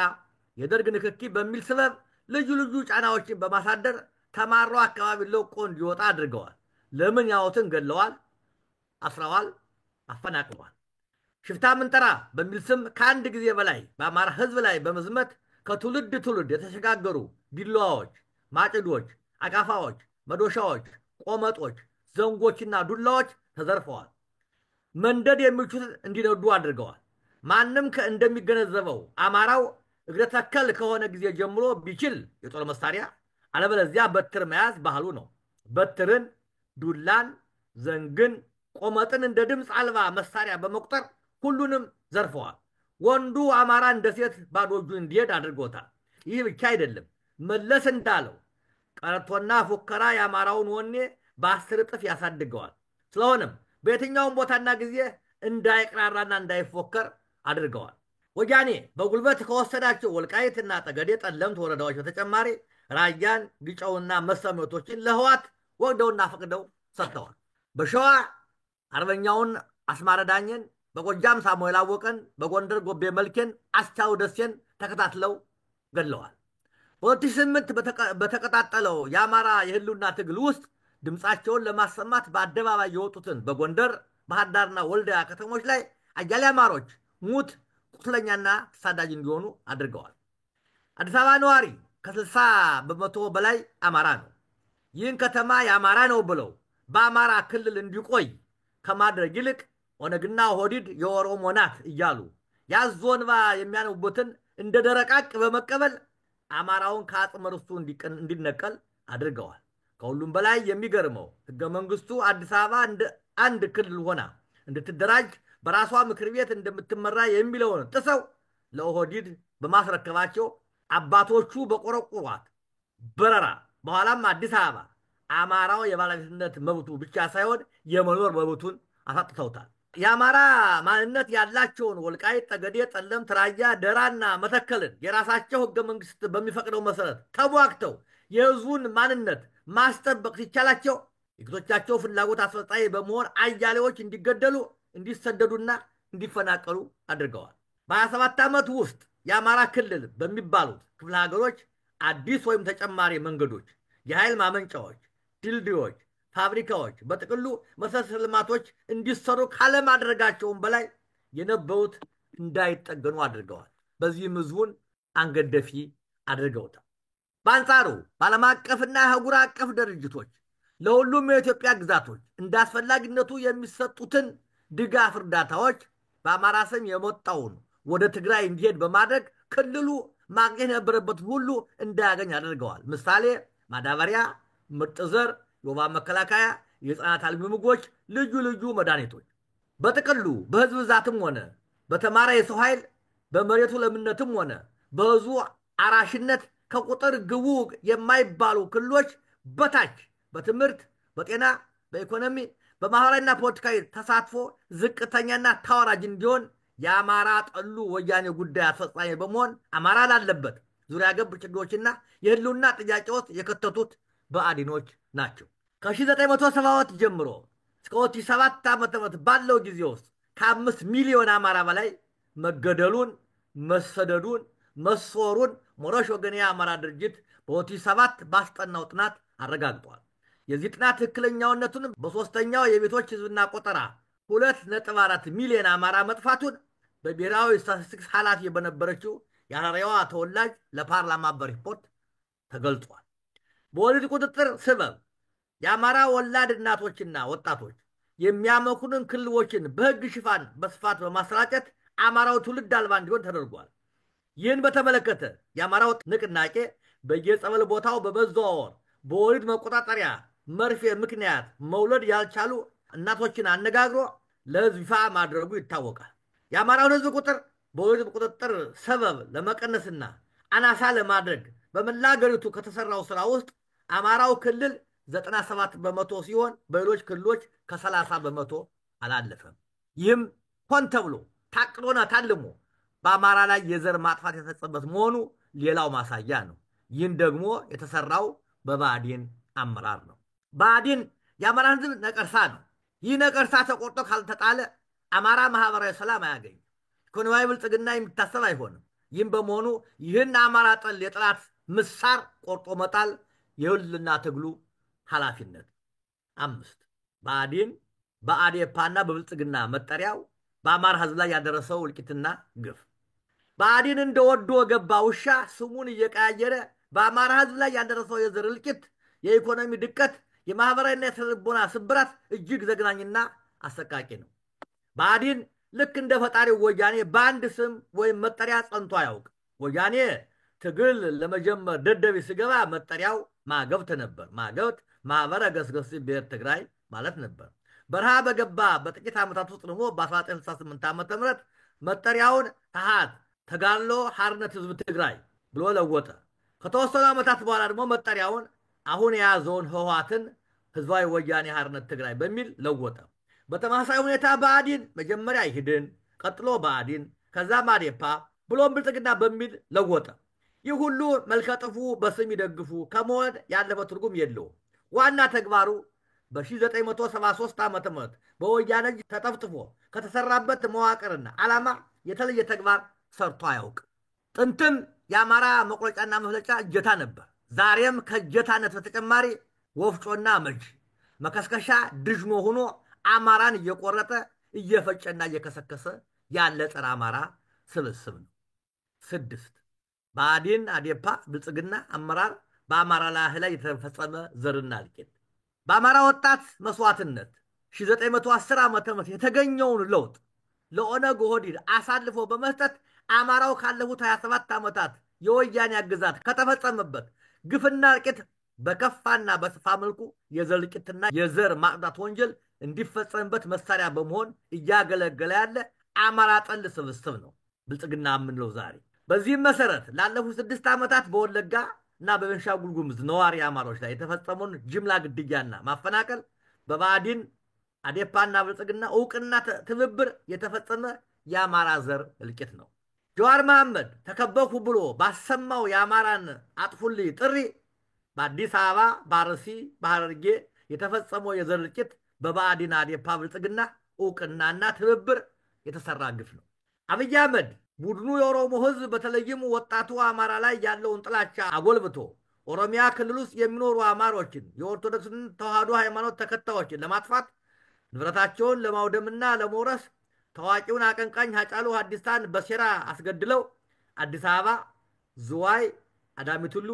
የደርግ ንክኪ በሚል ስበብ ልዩ ልዩ ጫናዎችን በማሳደር ተማሮ አካባቢ ለቆ እንዲወጣ አድርገዋል። ለምን ያወትን ገለዋል፣ አስረዋል፣ አፈናቅለዋል። ሽፍታ ምንጠራ በሚል ስም ከአንድ ጊዜ በላይ በአማራ ህዝብ ላይ በመዝመት ከትውልድ ትውልድ የተሸጋገሩ ቢላዋዎች፣ ማጭዶች፣ አካፋዎች፣ መዶሻዎች፣ ቆመጦች፣ ዘንጎችና ዱላዎች ተዘርፈዋል። መንደድ የሚችሉት እንዲነዱ አድርገዋል። ማንም እንደሚገነዘበው አማራው እግረ ተከል ከሆነ ጊዜ ጀምሮ ቢችል የጦር መሳሪያ አለበለዚያ በትር መያዝ ባህሉ ነው። በትርን፣ ዱላን፣ ዘንግን፣ ቆመጥን እንደ ድምፅ አልባ መሳሪያ በመቁጠር ሁሉንም ዘርፈዋል። ወንዱ አማራ እንደ ሴት ባዶ እጁን እንዲሄድ አድርጎታል። ይህ ብቻ አይደለም። መለስ እንዳለው ቀረርቶና ፉከራ የአማራውን ወኔ በ10 እጥፍ ያሳድገዋል። ስለሆነም በየትኛውም ቦታና ጊዜ እንዳይቅራራና እንዳይፎከር አድርገዋል። ወያኔ በጉልበት ከወሰዳቸው ወልቃይትና ጠገዴ፣ ጠለምት ወረዳዎች በተጨማሪ ራያን፣ ግጫውና መሰል መሬቶችን ለህዋት ወግደውና ፈቅደው ሰጥተዋል። በሸዋ አርበኛውን አስማረ ዳኘን፣ በጎጃም ሳሙኤል አወቀን፣ በጎንደር ጎቤ መልኬን፣ አስቻው ደሴን ተከታትለው ገድለዋል። በ2008 በተቀጣጠለው የአማራ የህልውና ትግል ውስጥ ድምፃቸውን ለማሰማት በአደባባይ የወጡትን በጎንደር ባህር ዳርና ወልዲያ ከተሞች ላይ አያሌ አማሮች ሙት፣ ቁስለኛና ተሳዳጅ እንዲሆኑ አድርገዋል። አዲስ አበባ ነዋሪ ከ60 በመቶ በላይ አማራ ነው። ይህን ከተማ የአማራ ነው ብለው በአማራ ክልል እንዲቆይ ከማድረግ ይልቅ ኦነግና ኦህዴድ የኦሮሞ ናት እያሉ ያዞ እንባ የሚያነቡትን እንደ ደረቃቅ በመቀበል አማራውን ከአጽመ ርስቱ እንዲነቀል አድርገዋል። ከሁሉም በላይ የሚገርመው ህገ መንግስቱ አዲስ አበባ እንደ አንድ ክልል ሆና እንድትደራጅ በራሷ ምክር ቤት እንደምትመራ የሚለውን ጥሰው ለኦህዴድ በማስረከባቸው አባቶቹ በቆረቆሯት በረራ በኋላም አዲስ አበባ አማራው የባለቤትነት መብቱ ብቻ ሳይሆን የመኖር መብቱን አሳጥተውታል። የአማራ ማንነት ያላቸውን ወልቃይት፣ ጠገዴ፣ ጠለምት፣ ራያ፣ ደራና መተከልን የራሳቸው ህገ መንግስት በሚፈቅደው መሰረት ተሟግተው የህዝቡን ማንነት ማስጠበቅ ሲቻላቸው የግቶቻቸው ፍላጎት አስፈጻሚ በመሆን አያሌዎች እንዲገደሉ፣ እንዲሰደዱና እንዲፈናቀሉ አድርገዋል። በ27 ዓመት ውስጥ የአማራ ክልል በሚባሉት ክፍለ ሀገሮች አዲስ ወይም ተጨማሪ መንገዶች፣ የኃይል ማመንጫዎች፣ ድልድዮች፣ ፋብሪካዎች፣ በጥቅሉ መሰረተ ልማቶች እንዲሰሩ ካለማድረጋቸውም በላይ የነበሩት እንዳይጠገኑ አድርገዋል። በዚህም ህዝቡን አንገደፊ አድርገውታል። በአንጻሩ በዓለም አቀፍና አህጉር አቀፍ ድርጅቶች ለሁሉም የኢትዮጵያ ግዛቶች እንደ አስፈላጊነቱ የሚሰጡትን ድጋፍ እርዳታዎች በአማራ ስም የመጣውን ወደ ትግራይ እንዲሄድ በማድረግ ክልሉ ማግኘት የነበረበትን ሁሉ እንዳያገኝ አድርገዋል። ምሳሌ ማዳበሪያ፣ ምርጥ ዘር፣ የወባ መከላከያ፣ የህፃናት አልሚ ምግቦች፣ ልዩ ልዩ መድኃኒቶች። በጥቅሉ በህዝብ ብዛትም ሆነ በተማረ የሰው ኃይል፣ በመሬቱ ለምነትም ሆነ በህዝቡ አራሽነት ከቁጥር ግቡ የማይባሉ ክልሎች በታች በትምህርት፣ በጤና፣ በኢኮኖሚ፣ በማህበራዊና ፖለቲካዊ ተሳትፎ ዝቅተኛና ተዋራጅ እንዲሆን የአማራ ጠሉ ወያኔ ጉዳይ አስፈጻሚ በመሆን አማራ ላለበት ዙሪያ ገብ ችግሮችና የህልውና ጥያቄዎች የከተቱት ብአዴኖች ናቸው። ከ1970 ጀምሮ እስከ 2007 ዓ.ም ባለው ጊዜ ውስጥ ከ5 ሚሊዮን አማራ በላይ መገደሉን፣ መሰደዱን፣ መሶሩን ሞረሽ ወገኔ የአማራ ድርጅት በ2007 ባስጠናው ጥናት አረጋግጧል። የዚህ ጥናት ትክክለኛውነቱን በሶስተኛው የቤቶች ህዝብና ቆጠራ 2.4 ሚሊዮን አማራ መጥፋቱን በብሔራዊ ስታቲስቲክስ ኃላፊ በነበረችው የሐረሪዋ ተወላጅ ለፓርላማ በሪፖርት ተገልጿል። በወሊድ ቁጥጥር ስበብ የአማራ ወላድ እናቶችና ወጣቶች የሚያመኩንን ክልሎችን በሕግ ሽፋን በስፋት በማሰራጨት አማራው ትውልድ አልባ እንዲሆን ተደርጓል። ይህን በተመለከተ የአማራው ንቅናቄ በየጸበል ቦታው በመዘዋወር በወሊድ መቆጣጠሪያ መርፌ ምክንያት መውለድ ያልቻሉ እናቶችን አነጋግሮ ለሕዝብ ይፋ ማድረጉ ይታወቃል። የአማራውን ሕዝብ ቁጥር በወሊድ ቁጥጥር ሰበብ ለመቀነስና አናሳ ለማድረግ በመላ አገሪቱ ከተሰራው ስራ ውስጥ አማራው ክልል 97 በመቶ ሲሆን በሌሎች ክልሎች ከ30 በመቶ አላለፈም። ይህም ሆን ተብሎ ታቅዶና ታልሞ በአማራ ላይ የዘር ማጥፋት የተፈጸመበት መሆኑ ሌላው ማሳያ ነው። ይህን ደግሞ የተሰራው በብአዴን አመራር ነው። ብአዴን የአማራን ህዝብ ነቀርሳ ነው። ይህ ነቀርሳ ተቆርጦ ካልተጣለ አማራ ማህበራዊ ሰላም አያገኝም። ኢኮኖሚያዊ ብልጽግና የሚታሰብ አይሆንም። ይህም በመሆኑ ይህን አማራ ጠል የጠላት ምሳር ቆርጦ መጣል የህልውና ትግሉ ኃላፊነት። 5 ብአዴን በአዴፓና በብልጽግና መጠሪያው በአማራ ህዝብ ላይ ያደረሰው እልቂትና ግፍ። ብአዴን እንደወዶ ገባ ውሻ ስሙን እየቀያየረ በአማራ ህዝብ ላይ ያደረሰው የዘር እልቂት፣ የኢኮኖሚ ድቀት፣ የማህበራዊና የስነ-ልቦና ስብራት እጅግ ዘግናኝና አሰቃቂ ነው። ብአዴን ልክ እንደ ፈጣሪው ወያኔ በአንድ ስም ወይም መጠሪያ ጸንቶ አያውቅ። ወያኔ ትግል ለመጀመር ደደቢት ሲገባ መጠሪያው ማገብት ነበር። ማገብት ማህበረ ገስገስ ብሔር ትግራይ ማለት ነበር። በረሃ በገባ በጥቂት ዓመታት ውስጥ ደግሞ በ1968 ዓ.ም መጠሪያውን ተሃት ተጋድሎ ሓርነት ህዝብ ትግራይ ብሎ ለወጠ። ከተወሰኑ ዓመታት በኋላ ደግሞ መጠሪያውን አሁን የያዘውን ህወሓትን ህዝባዊ ወያኔ ሓርነት ትግራይ በሚል ለወጠ። በተመሳሳይ ሁኔታ ብአዴን መጀመሪያ ይህድን፣ ቀጥሎ ብአዴን፣ ከዛም አዴፓ ብሎም ብልጽግና በሚል ለወጠ። ይህ ሁሉ መልከጥፉ በስም ይደግፉ ከመሆን ያለፈ ትርጉም የለውም። ዋና ተግባሩ በ1973 ዓ.ም በወያኔ ተጠፍጥፎ ከተሰራበት መዋቅርና ዓላማ የተለየ ተግባር ሰርቶ አያውቅ። ጥንትም የአማራ መቁረጫና መፍለጫ እጀታ ነበር። ዛሬም ከእጀታነት በተጨማሪ ወፍጮና መጅ መከስከሻ ድዥኖ ሆኖ አማራን እየቆረጠ እየፈጨና እየከሰከሰ ያለ ጸረ አማራ ስብስብ ነው። 6 ብአዴን አዴፓ ብልጽግና አመራር በአማራ ላይ የተፈጸመ ዘርና እልቂት። በአማራ ወጣት መስዋዕትነት 1910 ዓ.ም የተገኘውን ለውጥ ለኦነግ ኦህዴድ አሳልፎ በመስጠት አማራው ካለፉት 27 ዓመታት የወያኔ አገዛዝ ከተፈጸመበት ግፍና እልቂት በከፋና በሰፋ መልኩ የዘር እልቂትና የዘር ማጽዳት ወንጀል እንዲፈጸምበት መሳሪያ በመሆን እያገለገለ ያለ አማራ ጠል ስብስብ ነው ብልጽግና የምንለው ዛሬ። በዚህም መሰረት ላለፉት 6 ዓመታት በወለጋ እና በቤንሻንጉል ጉሙዝ ነዋሪ አማራዎች ላይ የተፈጸመውን ጅምላ ግድያና ማፈናቀል በብአዴን አዴፓና ብልጽግና እውቅና ትብብር የተፈጸመ የአማራ ዘር እልቂት ነው። ጀዋር መሐመድ ተከበኩ ብሎ ባሰማው የአማራን አጥፉልኝ ጥሪ በአዲስ አበባ፣ በአርሲ፣ በሐረርጌ የተፈጸመው የዘር እልቂት በብአዴን አዴፓ ብልጽግና እውቅናና ትብብር የተሰራ ግፍ ነው። አብይ አህመድ ቡድኑ የኦሮሞ ህዝብ በተለይም ወጣቱ አማራ ላይ ያለውን ጥላቻ አጎልብቶ ኦሮሚያ ክልል ውስጥ የሚኖሩ አማሮችን የኦርቶዶክስን ተዋህዶ ሃይማኖት ተከታዮችን ለማጥፋት ንብረታቸውን ለማውደምና ለመውረስ ታዋቂውን አቀንቃኝ ሃጫሉ ሁንዴሳን በሴራ አስገድለው አዲስ አበባ፣ ዝዋይ፣ አዳሚ ቱሉ፣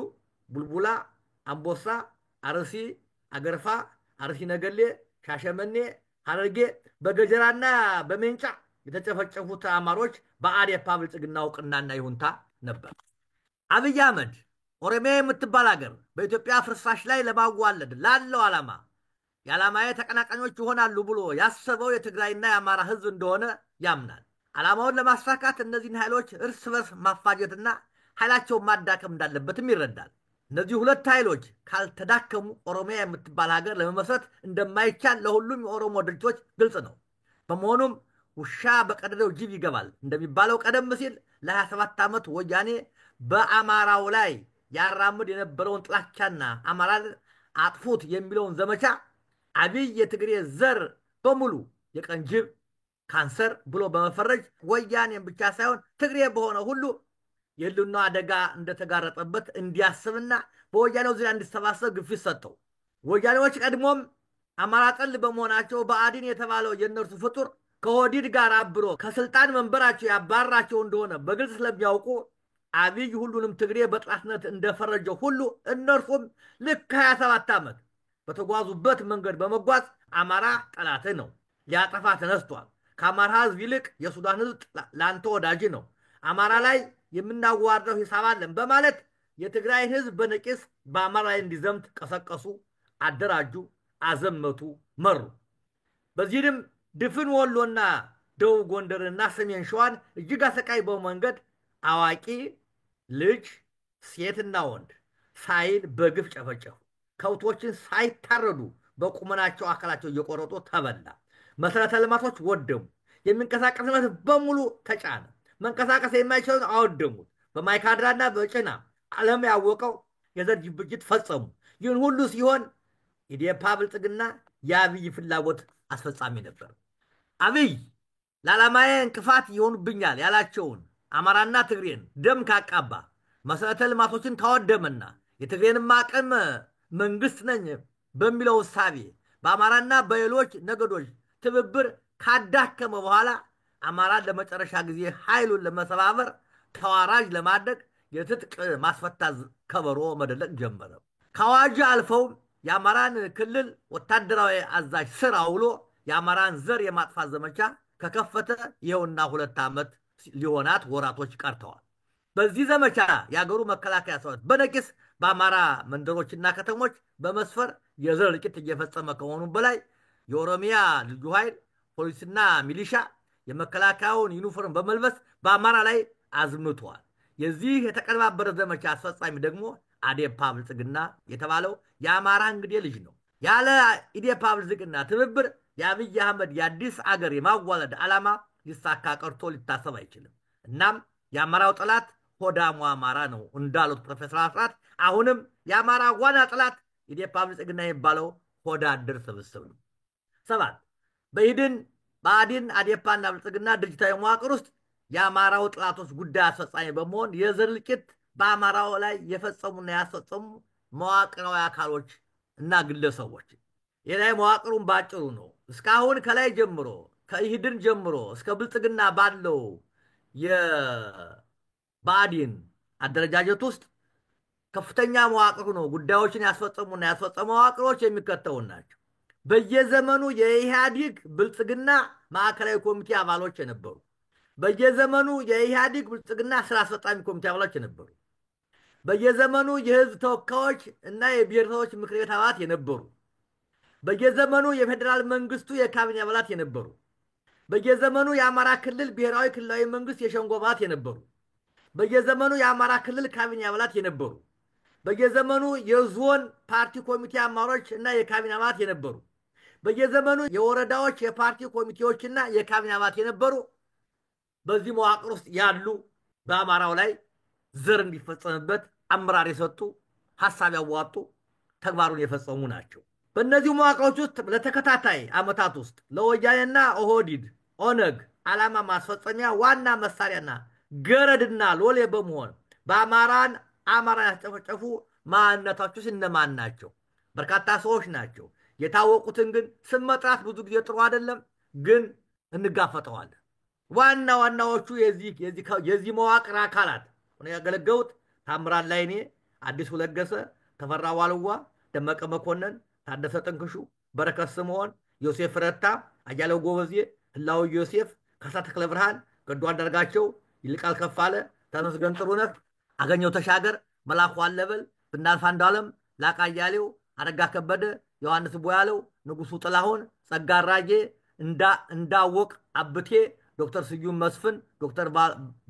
ቡልቡላ፣ አምቦሳ፣ አርሲ፣ አገርፋ፣ አርሲ ነገሌ፣ ሻሸመኔ፣ ሐረርጌ በገጀራና በሜንጫ የተጨፈጨፉት አማሮች በአዴፓ ብልጽግና እውቅናና ይሁንታ ነበር። አብይ አህመድ ኦሮሚያ የምትባል ሀገር በኢትዮጵያ ፍርስራሽ ላይ ለማዋለድ ላለው ዓላማ የዓላማዬ ተቀናቃኞች ይሆናሉ ብሎ ያሰበው የትግራይና የአማራ ህዝብ እንደሆነ ያምናል። ዓላማውን ለማሳካት እነዚህን ኃይሎች እርስ በርስ ማፋጀትና ኃይላቸውን ማዳከም እንዳለበትም ይረዳል። እነዚህ ሁለት ኃይሎች ካልተዳከሙ ኦሮሚያ የምትባል ሀገር ለመመስረት እንደማይቻል ለሁሉም የኦሮሞ ድርጅቶች ግልጽ ነው። በመሆኑም ውሻ በቀደደው ጅብ ይገባል እንደሚባለው ቀደም ሲል ለ27 ዓመት ወያኔ በአማራው ላይ ያራምድ የነበረውን ጥላቻና አማራን አጥፉት የሚለውን ዘመቻ አብይ የትግሬ ዘር በሙሉ የቀን ጅብ ካንሰር ብሎ በመፈረጅ ወያኔን ብቻ ሳይሆን ትግሬ በሆነ ሁሉ የህልውና አደጋ እንደተጋረጠበት እንዲያስብና በወያኔው ዙሪያ እንዲሰባሰብ ግፊት ሰጠው። ወያኔዎች ቀድሞም አማራ ጠል በመሆናቸው ብአዴን የተባለው የእነርሱ ፍጡር ከኦህዴድ ጋር አብሮ ከስልጣን መንበራቸው ያባራቸው እንደሆነ በግልጽ ስለሚያውቁ አብይ ሁሉንም ትግሬ በጥላትነት እንደፈረጀው ሁሉ እነርሱም ልክ 27 ዓመት በተጓዙበት መንገድ በመጓዝ አማራ ጠላትህ ነው፣ ሊያጠፋ ተነስቷል። ከአማራ ህዝብ ይልቅ የሱዳን ህዝብ ለአንተ ወዳጅ ነው። አማራ ላይ የምናዋርደው ሂሳብ አለን በማለት የትግራይን ህዝብ በነቂስ በአማራ ላይ እንዲዘምት ቀሰቀሱ፣ አደራጁ፣ አዘመቱ፣ መሩ። በዚህም ድፍን ወሎና ደቡብ ጎንደርና ሰሜን ሸዋን እጅግ አሰቃይ በመንገድ አዋቂ ልጅ ሴትና ወንድ ሳይል በግፍ ጨፈጨፉ። ከብቶችን ሳይታረዱ በቁመናቸው አካላቸው እየቆረጡ ተበላ። መሰረተ ልማቶች ወደሙ። የሚንቀሳቀስበት በሙሉ ተጫነ። መንቀሳቀስ የማይችለውን አወደሙት። በማይካድራና በጭና ዓለም ያወቀው የዘር ፍጅት ፈጸሙ። ይህን ሁሉ ሲሆን ኢዴፓ ብልጽግና የአብይ ፍላጎት አስፈጻሚ ነበር። አብይ ለዓላማዬ እንቅፋት ይሆኑብኛል ያላቸውን አማራና ትግሬን ደም ካቃባ፣ መሰረተ ልማቶችን ካወደመና የትግሬንም አቅም መንግስት ነኝ በሚለው እሳቤ በአማራና በሌሎች ነገዶች ትብብር ካዳከመ በኋላ አማራን ለመጨረሻ ጊዜ ኃይሉን ለመሰባበር ተዋራጅ ለማድረግ የትጥቅ ማስፈታት ከበሮ መደለቅ ጀመረ። ከአዋጅ አልፈው የአማራን ክልል ወታደራዊ አዛዥ ስር አውሎ የአማራን ዘር የማጥፋት ዘመቻ ከከፈተ ይኸውና 2 ዓመት ሊሆናት ወራቶች ቀርተዋል። በዚህ ዘመቻ የአገሩ መከላከያ ሰራዊት በነቂስ በአማራ መንደሮችና ከተሞች በመስፈር የዘር እልቂት እየፈጸመ ከመሆኑ በላይ የኦሮሚያ ልዩ ኃይል ፖሊስና ሚሊሻ የመከላከያውን ዩኒፎርም በመልበስ በአማራ ላይ አዝምቷል። የዚህ የተቀነባበረ ዘመቻ አስፈጻሚ ደግሞ አዴፓ ብልጽግና የተባለው የአማራ እንግዲህ ልጅ ነው። ያለ ኢዴፓ ብልጽግና ትብብር የአብይ አህመድ የአዲስ አገር የማዋለድ ዓላማ ሊሳካ ቀርቶ ሊታሰብ አይችልም። እናም የአማራው ጠላት ሆዳሙ አማራ ነው እንዳሉት ፕሮፌሰር አስራት አሁንም የአማራ ዋና ጠላት ኢዴፓ ብልጽግና የሚባለው ሆዳ አደር ስብስብ ነው። 7 በኢድን ብአዴን አዴፓና ብልጽግና ድርጅታዊ መዋቅር ውስጥ የአማራው ጠላቶች ጉዳይ አስፈጻሚ በመሆን የዘር እልቂት በአማራው ላይ የፈጸሙና ያስፈጸሙ መዋቅራዊ አካሎች እና ግለሰቦች። የላይ መዋቅሩን ባጭሩ ነው። እስካሁን ከላይ ጀምሮ ከኢህድን ጀምሮ እስከ ብልጽግና ባለው የብአዴን አደረጃጀት ውስጥ ከፍተኛ መዋቅሩ ነው ጉዳዮችን ያስፈጸሙና ያስፈጸሙ መዋቅሮች የሚከተሉ ናቸው። በየዘመኑ የኢህአዲግ ብልጽግና ማዕከላዊ ኮሚቴ አባሎች የነበሩ፣ በየዘመኑ የኢህአዲግ ብልጽግና ስራ አስፈጻሚ ኮሚቴ አባሎች የነበሩ፣ በየዘመኑ የህዝብ ተወካዮች እና የብሔረሰቦች ምክር ቤት አባላት የነበሩ፣ በየዘመኑ የፌዴራል መንግስቱ የካቢኔ አባላት የነበሩ፣ በየዘመኑ የአማራ ክልል ብሔራዊ ክልላዊ መንግስት የሸንጎ አባላት የነበሩ፣ በየዘመኑ የአማራ ክልል ካቢኔ አባላት የነበሩ፣ በየዘመኑ የዞን ፓርቲ ኮሚቴ አመራሮች እና የካቢኔ አባላት የነበሩ፣ በየዘመኑ የወረዳዎች የፓርቲ ኮሚቴዎችና የካቢኔ አባላት የነበሩ በዚህ መዋቅር ውስጥ ያሉ በአማራው ላይ ዘር እንዲፈጸምበት አመራር የሰጡ ሐሳብ ያዋጡ ተግባሩን የፈጸሙ ናቸው። በእነዚህ መዋቅሮች ውስጥ ለተከታታይ ዓመታት ውስጥ ለወያኔና ኦህዴድ ኦነግ ዓላማ ማስፈጸሚያ ዋና መሳሪያና ገረድና ሎሌ በመሆን በአማራን ያስጨፈጨፉ ማንነቶቹ እነማን ናቸው? በርካታ ሰዎች ናቸው። የታወቁትን ግን ስም መጥራት ብዙ ጊዜ ጥሩ አይደለም፣ ግን እንጋፈጠዋለን። ዋና ዋናዎቹ የዚህ መዋቅር አካላት ሆነው ያገለገሉት ታምራት ላይኔ፣ አዲሱ ለገሰ፣ ተፈራ ዋልዋ፣ ደመቀ መኮንን፣ ታደሰ ጥንክሹ፣ በረከት ስምዖን፣ ዮሴፍ ረታ፣ አያሌው ጎበዜ፣ ህላዊ ዮሴፍ፣ ካሳ ተክለ ብርሃን፣ ገዱ አንዳርጋቸው፣ ይልቃል ከፋለ፣ ተመስገን ጥሩነህ፣ አገኘው ተሻገር፣ መላኩ አለበል፣ ብናልፍ አንዱዓለም፣ ላቃ አያሌው፣ አረጋ ከበደ፣ ዮሐንስ ቦያለው፣ ንጉሱ ጥላሁን፣ ጸጋ አራጌ፣ እንዳወቅ አብቴ፣ ዶክተር ስዩም መስፍን፣ ዶክተር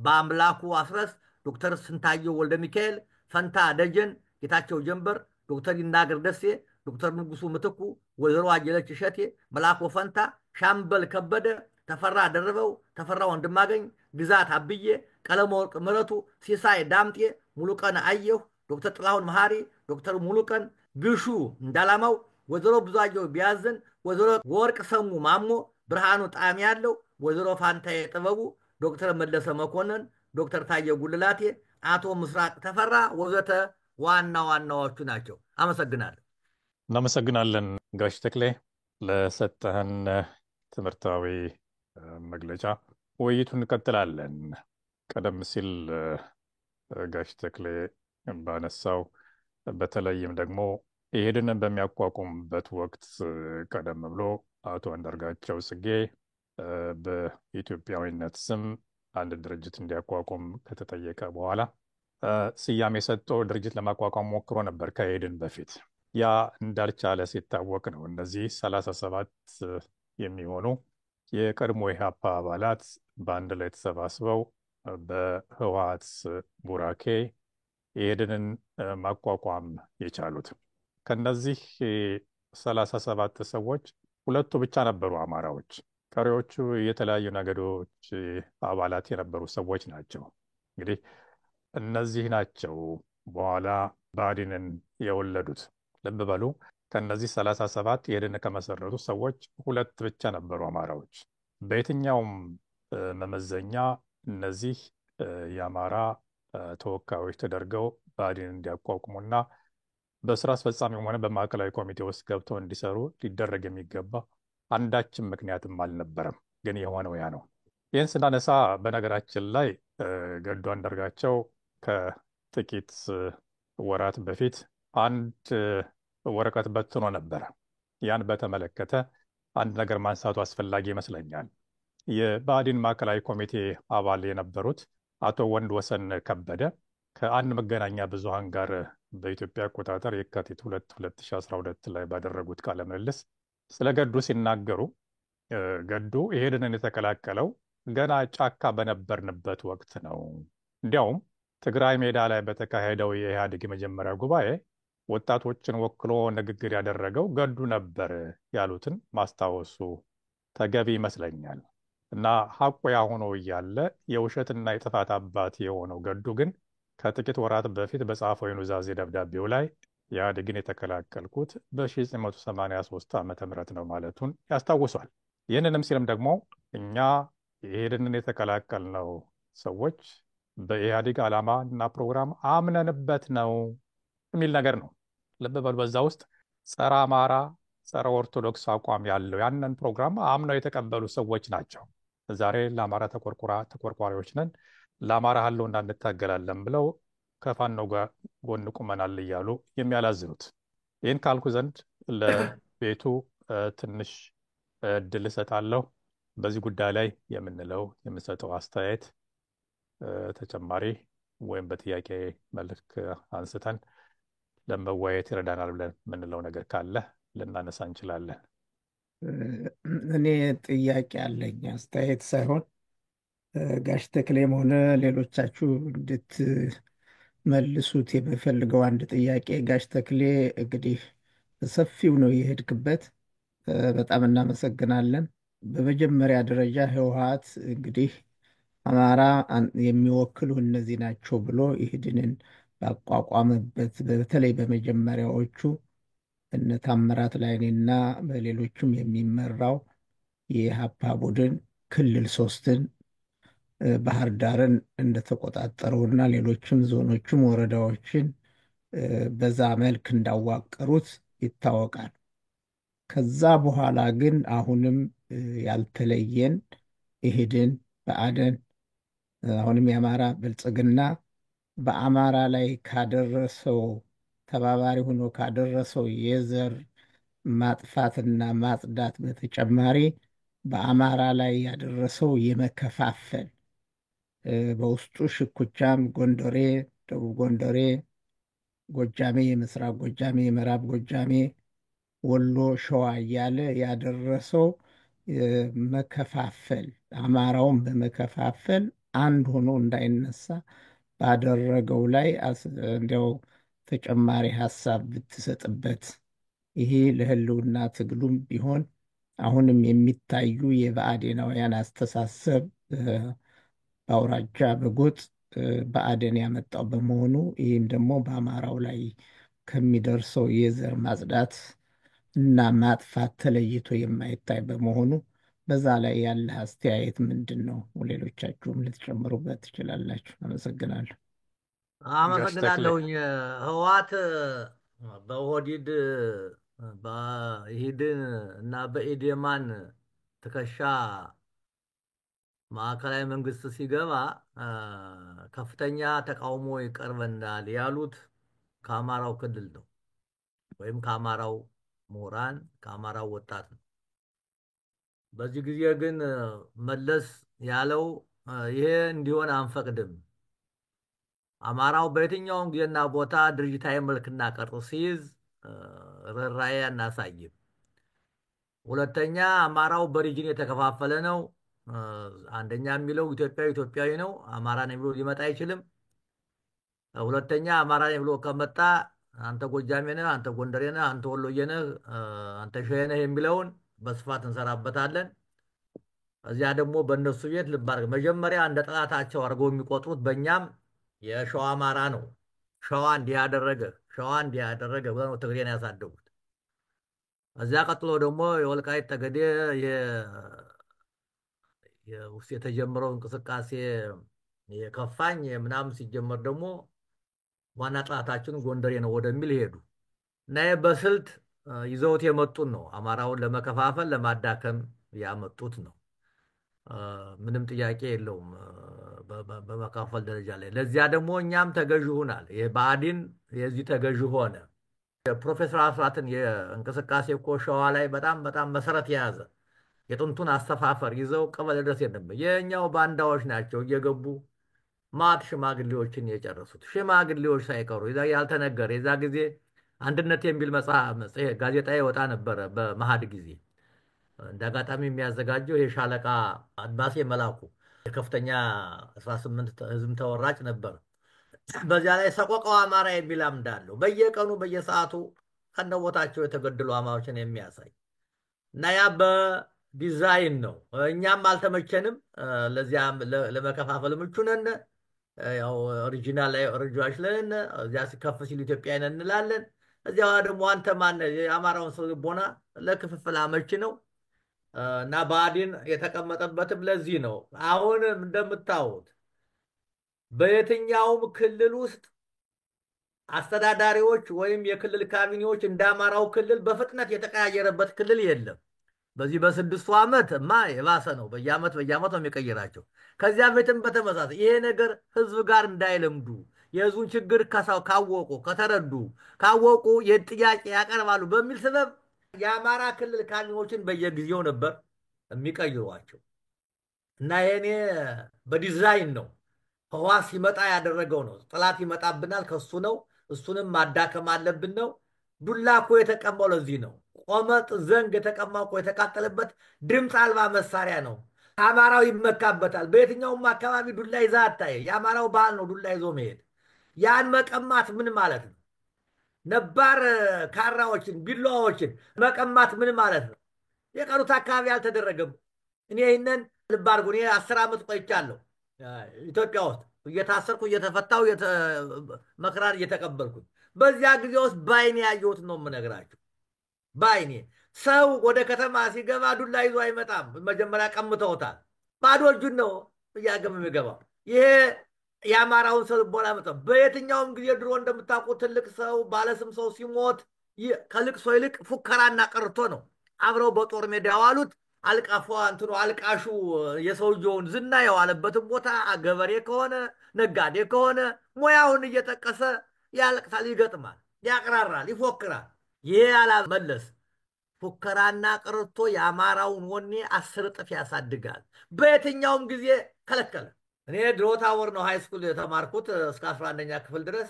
በአምላኩ አስረስ፣ ዶክተር ስንታየው ወልደ ሚካኤል፣ ፈንታ ደጀን፣ ጌታቸው ጀንበር፣ ዶክተር ይናገር ደሴ፣ ዶክተር ንጉሱ ምትኩ፣ ወይዘሮ አየለች እሸቴ፣ መላኩ ፈንታ፣ ሻምበል ከበደ፣ ተፈራ ደርበው፣ ተፈራ ወንድማገኝ፣ ግዛት አብዬ፣ ቀለመወርቅ ምረቱ፣ ሲሳይ ዳምጤ፣ ሙሉቀን አየሁ፣ ዶክተር ጥላሁን መሐሪ፣ ዶክተር ሙሉቀን ግሹ እንዳላማው፣ ወይዘሮ ብዙአየሁ ቢያዝን፣ ወይዘሮ ወርቅ ሰሙ ማሞ፣ ብርሃኑ ጣዕም ያለው፣ ወይዘሮ ፋንታዬ ጥበቡ፣ ዶክተር መለሰ መኮንን፣ ዶክተር ታየ ጉልላቴ፣ አቶ ምስራቅ ተፈራ ወዘተ ዋና ዋናዎቹ ናቸው። አመሰግናለሁ። እናመሰግናለን ጋሽ ተክሌ ለሰጠህን ትምህርታዊ መግለጫ። ውይይቱን እንቀጥላለን። ቀደም ሲል ጋሽ ተክሌ ባነሳው በተለይም ደግሞ ኢህዴንን በሚያቋቁሙበት ወቅት ቀደም ብሎ አቶ አንዳርጋቸው ጽጌ በኢትዮጵያዊነት ስም አንድ ድርጅት እንዲያቋቁም ከተጠየቀ በኋላ ስያሜ ሰጥቶ ድርጅት ለማቋቋም ሞክሮ ነበር ከኢህዴን በፊት። ያ እንዳልቻለ ሲታወቅ ነው እነዚህ 37 የሚሆኑ የቀድሞ ኢህአፓ አባላት በአንድ ላይ ተሰባስበው በህወሓት ቡራኬ ኢህዴንን ማቋቋም የቻሉት። ከነዚህ 37 ሰዎች ሁለቱ ብቻ ነበሩ አማራዎች። ቀሪዎቹ የተለያዩ ነገዶች አባላት የነበሩ ሰዎች ናቸው። እንግዲህ እነዚህ ናቸው በኋላ ብአዴንን የወለዱት። ልብ በሉ፣ ከነዚህ 37 ኢህዴንን ከመሰረቱ ሰዎች ሁለት ብቻ ነበሩ አማራዎች። በየትኛውም መመዘኛ እነዚህ የአማራ ተወካዮች ተደርገው ብአዴንን እንዲያቋቁሙና በስራ አስፈጻሚም ሆነ በማዕከላዊ ኮሚቴ ውስጥ ገብተው እንዲሰሩ ሊደረግ የሚገባ አንዳችም ምክንያትም አልነበረም። ግን የሆነው ያ ነው። ይህን ስናነሳ በነገራችን ላይ ገዱ አንዳርጋቸው ከጥቂት ወራት በፊት አንድ ወረቀት በትኖ ነበረ። ያን በተመለከተ አንድ ነገር ማንሳቱ አስፈላጊ ይመስለኛል። የብአዴን ማዕከላዊ ኮሚቴ አባል የነበሩት አቶ ወንድወሰን ከበደ ከአንድ መገናኛ ብዙሃን ጋር በኢትዮጵያ አቆጣጠር የካቲት 2 2012 ላይ ባደረጉት ቃለ ምልልስ ስለ ገዱ ሲናገሩ ገዱ ኢህዴንን የተቀላቀለው ገና ጫካ በነበርንበት ወቅት ነው። እንዲያውም ትግራይ ሜዳ ላይ በተካሄደው የኢህአዴግ የመጀመሪያ ጉባኤ ወጣቶችን ወክሎ ንግግር ያደረገው ገዱ ነበር ያሉትን ማስታወሱ ተገቢ ይመስለኛል። እና ሐቁ ያ ሆኖ እያለ የውሸትና የጥፋት አባት የሆነው ገዱ ግን ከጥቂት ወራት በፊት በጻፈው የኑዛዜ ደብዳቤው ላይ ኢህአዴግን የተቀላቀልኩት በ1983 ዓ.ም ነው ማለቱን ያስታውሷል። ይህንንም ሲልም ደግሞ እኛ ኢህዴንን የተቀላቀልነው ሰዎች በኢህአዴግ ዓላማ እና ፕሮግራም አምነንበት ነው የሚል ነገር ነው። ልብ በሉ፣ በዛ ውስጥ ጸረ አማራ፣ ጸረ ኦርቶዶክስ አቋም ያለው ያንን ፕሮግራም አምነው የተቀበሉ ሰዎች ናቸው ዛሬ ለአማራ ተቆርቋሪዎች ነን፣ ለአማራ ህልውና እንታገላለን ብለው ከፋኖ ጋር ጎን ቁመናል እያሉ የሚያላዝኑት። ይህን ካልኩ ዘንድ ለቤቱ ትንሽ እድል እሰጣለሁ። በዚህ ጉዳይ ላይ የምንሰጠው አስተያየት ተጨማሪ ወይም በጥያቄ መልክ አንስተን ለመወያየት ይረዳናል ብለን የምንለው ነገር ካለ ልናነሳ እንችላለን። እኔ ጥያቄ አለኝ፣ አስተያየት ሳይሆን ጋሽ ተክሌም ሆነ ሌሎቻችሁ እንድትመልሱት የምፈልገው አንድ ጥያቄ። ጋሽ ተክሌ እንግዲህ በሰፊው ነው የሄድክበት፣ በጣም እናመሰግናለን። በመጀመሪያ ደረጃ ህወሓት እንግዲህ አማራ የሚወክሉ እነዚህ ናቸው ብሎ ኢህዴንን ባቋቋመበት በተለይ በመጀመሪያዎቹ እነ ታምራት ላይኔና በሌሎችም የሚመራው የኢሃፓ ቡድን ክልል 3ን ባህር ዳርን እንደተቆጣጠሩና ሌሎችም ዞኖችም ወረዳዎችን በዛ መልክ እንዳዋቀሩት ይታወቃል። ከዛ በኋላ ግን አሁንም ያልተለየን ኢህዴን፣ ብአዴን፣ አሁንም የአማራ ብልጽግና በአማራ ላይ ካደረሰው ተባባሪ ሆኖ ካደረሰው የዘር ማጥፋትና ማጽዳት በተጨማሪ በአማራ ላይ ያደረሰው የመከፋፈል በውስጡ ሽኩቻም፣ ጎንደሬ፣ ደቡብ ጎንደሬ፣ ጎጃሜ፣ የምስራቅ ጎጃሜ፣ የምዕራብ ጎጃሜ፣ ወሎ፣ ሸዋ እያለ ያደረሰው መከፋፈል፣ አማራውን በመከፋፈል አንድ ሆኖ እንዳይነሳ ባደረገው ላይ እንዲያው ተጨማሪ ሀሳብ ብትሰጥበት። ይሄ ለህልውና ትግሉም ቢሆን አሁንም የሚታዩ የብአዴናውያን አስተሳሰብ በአውራጃ በጎጥ ብአዴን ያመጣው በመሆኑ ይህም ደግሞ በአማራው ላይ ከሚደርሰው የዘር ማጽዳት እና ማጥፋት ተለይቶ የማይታይ በመሆኑ በዛ ላይ ያለ አስተያየት ምንድን ነው? ሌሎቻችሁም ልትጨምሩበት ትችላላችሁ። አመሰግናለሁ። አመሰግናለሁኝ። ህወሓት በኦህዴድ በኢህዴን እና በኢዴማን ትከሻ ማዕከላዊ መንግስት ሲገባ ከፍተኛ ተቃውሞ ይቀርበናል ያሉት ከአማራው ክልል ነው። ወይም ከአማራው ምሁራን ከአማራው ወጣት ነው። በዚህ ጊዜ ግን መለስ ያለው ይሄ እንዲሆን አንፈቅድም። አማራው በየትኛውም ጊዜና ቦታ ድርጅታዊ መልክና ቅርጽ ሲይዝ ርኅራኄ አናሳይም። ሁለተኛ አማራው በሪጅን የተከፋፈለ ነው። አንደኛ የሚለው ኢትዮጵያዊ ነው። አማራ ነኝ ብሎ ሊመጣ አይችልም። ሁለተኛ አማራ ነኝ ብሎ ከመጣ አንተ ጎጃሜ ነህ፣ አንተ ጎንደሬ ነህ፣ አንተ ወሎዬ ነህ፣ አንተ ሸሄ ነህ የሚለውን በስፋት እንሰራበታለን። እዚያ ደግሞ በእነሱ ቤት ልብ አድርገህ መጀመሪያ እንደ ጠላታቸው አድርገው የሚቆጥሩት በእኛም የሸዋ አማራ ነው። ሸዋ እንዲህ ያደረገ ሸዋ እንዲህ ያደረገ ብለው ነው ትግሬን ያሳደጉት። እዚያ ቀጥሎ ደግሞ የወልቃይት ጠገዴ ውስጥ የተጀመረው እንቅስቃሴ የከፋኝ ምናምን ሲጀመር ደግሞ ዋና ጠላታችን ጎንደሬ ነው ወደሚል ሄዱ እና ይህ በስልት ይዘውት የመጡት ነው። አማራውን ለመከፋፈል ለማዳከም ያመጡት ነው። ምንም ጥያቄ የለውም በመካፈል ደረጃ ላይ። ለዚያ ደግሞ እኛም ተገዥ ሆናል። ይህ ብአዴን የዚህ ተገዥ ሆነ። የፕሮፌሰር አስራትን የእንቅስቃሴ እኮ ሸዋ ላይ በጣም በጣም መሰረት የያዘ የጥንቱን አስተፋፈር ይዘው ቀበሌ ድረስ የለም። የእኛው ባንዳዎች ናቸው እየገቡ ማት ሽማግሌዎችን የጨረሱት። ሽማግሌዎች ሳይቀሩ ያልተነገረ የዛ ጊዜ አንድነት የሚል ጋዜጣ ይወጣ ነበረ በመሀድ ጊዜ። እንደ አጋጣሚ የሚያዘጋጀው ይሄ ሻለቃ አድማሴ መላኩ የከፍተኛ 18 ህዝብ ተወራጭ ነበር። በዚያ ላይ ሰቆቃው አማራ የሚል አምድ አለው። በየቀኑ በየሰዓቱ ከነቦታቸው የተገደሉ አማሮችን የሚያሳይ እና ያ በዲዛይን ነው። እኛም አልተመቸንም። ለዚያ ለመከፋፈል ምቹ ነን። ያው ኦሪጂናል ላይ ኦሪጂናል ነን። እዚያ ሲከፍ ሲል ኢትዮጵያ ነን እንላለን። እዚያ ደግሞ አንተ ማን የአማራውን ሰው ልቦና ለክፍፍል አመች ነው እና ብአዴን የተቀመጠበትም ለዚህ ነው። አሁን እንደምታዩት በየትኛውም ክልል ውስጥ አስተዳዳሪዎች ወይም የክልል ካቢኔዎች እንደ አማራው ክልል በፍጥነት የተቀያየረበት ክልል የለም። በዚህ በ6 ዓመት የባሰ ነው። በየዓመት ነው የሚቀይራቸው። ከዚያ በፊትም በተመሳሳይ ይሄ ነገር ህዝብ ጋር እንዳይለምዱ የህዝቡን ችግር ካወቁ የጥያቄ ያቀርባሉ በሚል ሰበብ የአማራ ክልል ካቢኔዎችን በየጊዜው ነበር የሚቀይሯቸው እና ይሄኔ በዲዛይን ነው። ህወሓት ሲመጣ ያደረገው ነው። ጠላት ይመጣብናል፣ ከሱ ነው። እሱንም ማዳከም አለብን ነው። ዱላ እኮ የተቀማው ለዚህ ነው። ቆመጥ ዘንግ የተቀማው እኮ የተቃጠለበት ድምፅ አልባ መሳሪያ ነው። አማራው ይመካበታል። በየትኛውም አካባቢ ዱላ ይዛ አታየ። የአማራው ባህል ነው ዱላ ይዞ መሄድ። ያን መቀማት ምን ማለት ነው? ነባር ካራዎችን ቢላዋዎችን መቀማት ምን ማለት ነው? የቀሩት አካባቢ አልተደረገም። እኔ ይህንን ልብ አድርጉ። እኔ 10 ዓመት ቆይቻለሁ ኢትዮጵያ ውስጥ እየታሰርኩ እየተፈታው መከራን እየተቀበልኩኝ። በዚያ ጊዜ ውስጥ ባይኔ ያየሁት ነው የምነግራችሁ። ባይኔ ሰው ወደ ከተማ ሲገባ ዱላ ይዞ አይመጣም። መጀመሪያ ቀምተውታል። ባዶ እጁን ነው እያገመ የሚገባው። ይሄ የአማራውን ሰው ልቦና መጣ። በየትኛውም ጊዜ ድሮ እንደምታውቁት ትልቅ ሰው ባለስም ሰው ሲሞት ከልቅሶ ይልቅ ፉከራና ቀርቶ ነው። አብረው በጦር ሜዳ ያዋሉት አልቃሹ የሰውየውን ዝና የዋለበትን ቦታ ገበሬ ከሆነ ነጋዴ ከሆነ ሙያውን እየጠቀሰ ያለቅሳል፣ ይገጥማል፣ ያቅራራል፣ ይፎክራል። ይሄ ያላመለስ ፉከራና ቀርቶ የአማራውን ወኔ 10 እጥፍ ያሳድጋል። በየትኛውም ጊዜ ከለከለ። እኔ ድሮ ታቦር ነው ሃይስኩል የተማርኩት እስከ 11ኛ ክፍል ድረስ።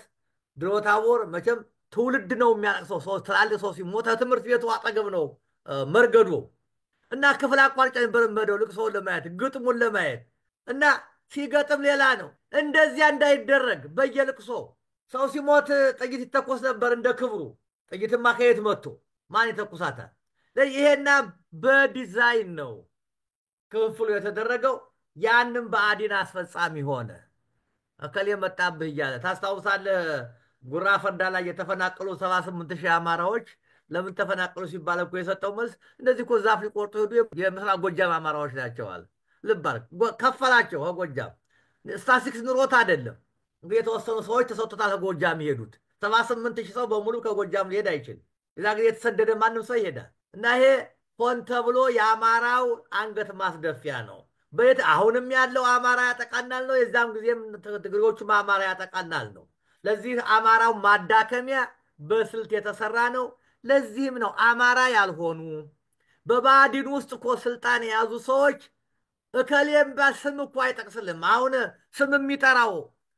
ድሮ ታቦር መቼም ትውልድ ነው የሚያለቅሰው። ሰው ትላልቅ ሰው ሲሞት ትምህርት ቤቱ አጠገብ ነው መርገዶ እና ክፍል አቋርጫ ነበር የምሄደው ልቅሶውን ለማየት ግጥሙን ለማየት እና ሲገጥም ሌላ ነው። እንደዚያ እንዳይደረግ በየልቅሶ ሰው ሲሞት ጥይት ይተኮስ ነበር እንደ ክብሩ። ጥይትማ ከየት መጥቶ ማን ይተኩሳታል? ይሄና በዲዛይን ነው ክፍፍሉ የተደረገው። ያንም ብአዴን አስፈጻሚ ሆነ። እከሌ መጣብህ እያለ ታስታውሳለህ? ጉራ ፈርዳ ላይ የተፈናቀሉ 78,000 አማራዎች ለምን ተፈናቀሉ ሲባል እኮ የሰጠው መልስ እንደዚህ እኮ ዛፍ ሊቆርጡ ሄዱ የምስራቅ ጎጃም አማራዎች ናቸው አለ። ልብ አድርግ፣ ከፈላቸው። ከጎጃም ስታሲክስ ኑሮት አይደለም። የተወሰኑ ሰዎች ተሰጥቶታል ከጎጃም ይሄዱት። 78,000 ሰው በሙሉ ከጎጃም ሊሄድ አይችልም። እዛ ጊዜ የተሰደደ ማንም ሰው ይሄዳል። እና ይሄ ሆን ተብሎ የአማራው አንገት ማስደፊያ ነው። አሁንም ያለው አማራ ያጠቃናል ነው። የዛም ጊዜም ትግሬዎቹም አማራ ያጠቃናል ነው። ለዚህ አማራው ማዳከሚያ በስልት የተሰራ ነው። ለዚህም ነው አማራ ያልሆኑ በባዕዲን ውስጥ እኮ ስልጣን የያዙ ሰዎች እከሌ የሚባል ስም እኮ አይጠቅስልም። አሁን ስም የሚጠራው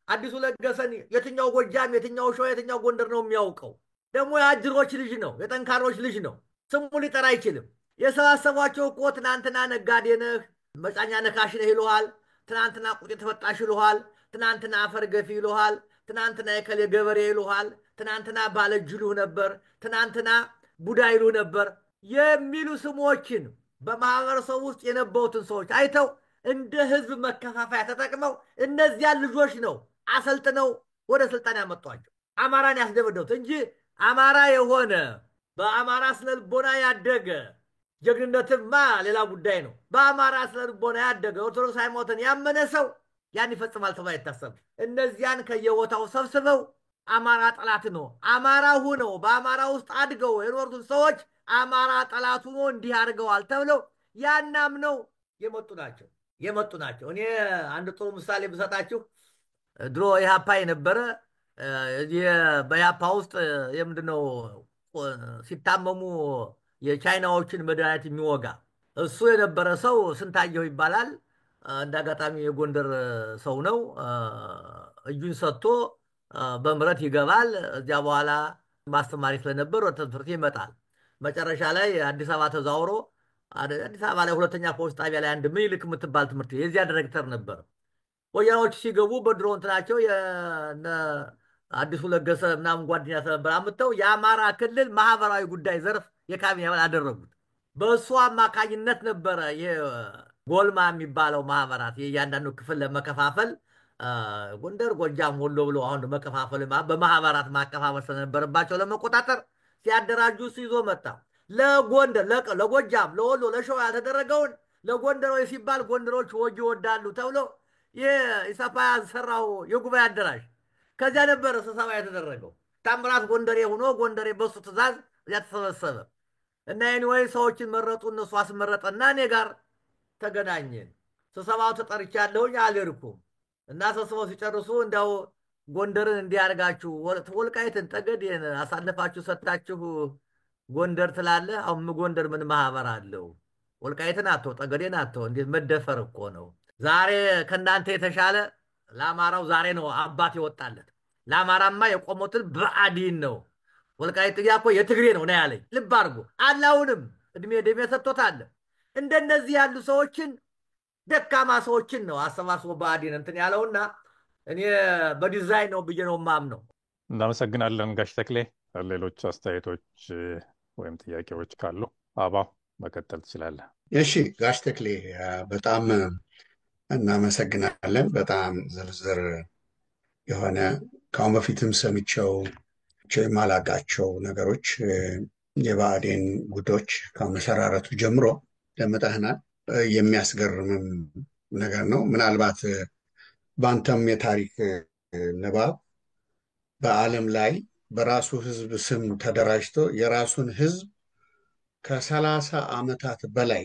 አዲሱ ለገሰን የትኛው ጎጃም፣ የትኛው ሸዋ፣ የትኛው ጎንደር ነው የሚያውቀው? ደግሞ የአጅሮች ልጅ ነው፣ የጠንካሮች ልጅ ነው። ስሙ ሊጠራ አይችልም። የሰባሰቧቸው እኮ ትናንትና ነጋዴ ነህ፣ መጫኛ ነካሽ ነህ ይሉሃል። ትናንትና ቁጤ ተፈጣሽ ይሉሃል። ትናንትና አፈር ገፊ ይሉሃል። ትናንትና የከሌ ገበሬ ይሉሃል። ትናንትና ባለእጅ ይሉህ ነበር። ትናንትና ቡዳ ይሉህ ነበር የሚሉ ስሞችን በማህበረሰቡ ውስጥ የነበሩትን ሰዎች አይተው እንደ ህዝብ መከፋፈያ ተጠቅመው እነዚያን ልጆች ነው አሰልጥነው ወደ ስልጣን ያመጧቸው፣ አማራን ያስደበደቡት እንጂ አማራ የሆነ በአማራ ስነልቦና ያደገ ጀግንነትማ ሌላ ጉዳይ ነው። በአማራ ስነልቦና ያደገ ኦርቶዶክስ ሃይማኖትን ያመነ ሰው ያን ይፈጽማል ተብሎ አይታሰብም። እነዚያን ከየቦታው ሰብስበው አማራ ጠላት ነው፣ አማራ ሁነው በአማራ ውስጥ አድገው የኖሩትን ሰዎች አማራ ጠላት ሆኖ እንዲህ አድርገዋል ተብለው ያናምነው የመጡ ናቸው። እኔ አንድ ጥሩ ምሳሌ ብሰጣችሁ ድሮ ኢህአፓ የነበረ በኢህአፓ ውስጥ የምንድነው ሲታመሙ የቻይናዎችን መድኃኒት የሚወጋ እሱ የነበረ ሰው ስንታየው ይባላል። እንደ አጋጣሚ የጎንደር ሰው ነው። እጁን ሰጥቶ በምህረት ይገባል። እዚያ በኋላ ማስተማሪ ስለነበር ወደ ትምህርት ይመጣል። መጨረሻ ላይ አዲስ አበባ ተዛውሮ አዲስ አበባ ላይ ሁለተኛ ፖሊስ ጣቢያ ላይ አንድ ምኒልክ የምትባል ትምህርት የዚያ ዲሬክተር ነበር። ወያኔዎች ሲገቡ በድሮ እንትናቸው አዲሱ ለገሰ ምናምን ጓደኛ ስለነበር አምጥተው የአማራ ክልል ማህበራዊ ጉዳይ ዘርፍ የካቢኔ አባል አደረጉት። በእሱ አማካኝነት ነበረ ይሄ ጎልማ የሚባለው ማህበራት የእያንዳንዱ ክፍል ለመከፋፈል ጎንደር፣ ጎጃም፣ ወሎ ብሎ አሁን መከፋፈል በማህበራት ማከፋፈል ስለነበረባቸው ለመቆጣጠር ሲያደራጁ እሱ ይዞ መጣ። ለጎንደር፣ ለጎጃም፣ ለወሎ፣ ለሸዋ ያልተደረገውን ለጎንደሮች ሲባል ጎንደሮች ወግ ይወዳሉ ተብሎ ኢሰፓ ያሰራው የጉባኤ አዳራሽ ከዚያ ነበረ ስብሰባ የተደረገው። ታምራት ጎንደሬ ሆኖ ጎንደሬ በሱ ትእዛዝ እዚያ ተሰበሰበ እና ኤኒዌይ ሰዎችን መረጡ። እነሱ አስመረጠና እኔ ጋር ተገናኘን። ስብሰባው ተጠርቻለሁኝ አልሄድኩም እና ሰብስበው ሲጨርሱ እንዲያው ጎንደርን እንዲያርጋችሁ ወልቃይትን ጠገዴን አሳልፋችሁ ሰጥታችሁ ጎንደር ትላለህ። አሁን ጎንደር ምን ማህበር አለው? ወልቃይትን አቶ ጠገዴን አቶ እንዴት መደፈር እኮ ነው። ዛሬ ከእናንተ የተሻለ ለአማራው ዛሬ ነው አባት ይወጣለት። ለአማራማ የቆሙትን ብአዴን ነው። ወልቃይት እኮ የትግሬ ነው ያለኝ። ልብ አድርጎ አላውንም እድሜ ሰጥቶታል። እንደነዚህ ያሉ ሰዎችን ደካማ ሰዎችን ነው አሰባስቦ ብአዴን እንትን ያለውና እኔ በዲዛይን ነው ብዬ ነው የማምነው። እናመሰግናለን ጋሽ ተክሌ። ሌሎች አስተያየቶች ወይም ጥያቄዎች ካሉ አባ መቀጠል ትችላለህ። እሺ ጋሽ ተክሌ በጣም እናመሰግናለን። በጣም ዝርዝር የሆነ ከአሁን በፊትም ሰምቼው የማላውቃቸው ነገሮች የብአዴን ጉዶች ከመሰራረቱ ጀምሮ ለምጠህናል። የሚያስገርምም ነገር ነው። ምናልባት በአንተም የታሪክ ንባብ በዓለም ላይ በራሱ ህዝብ ስም ተደራጅቶ የራሱን ህዝብ ከ30 ዓመታት በላይ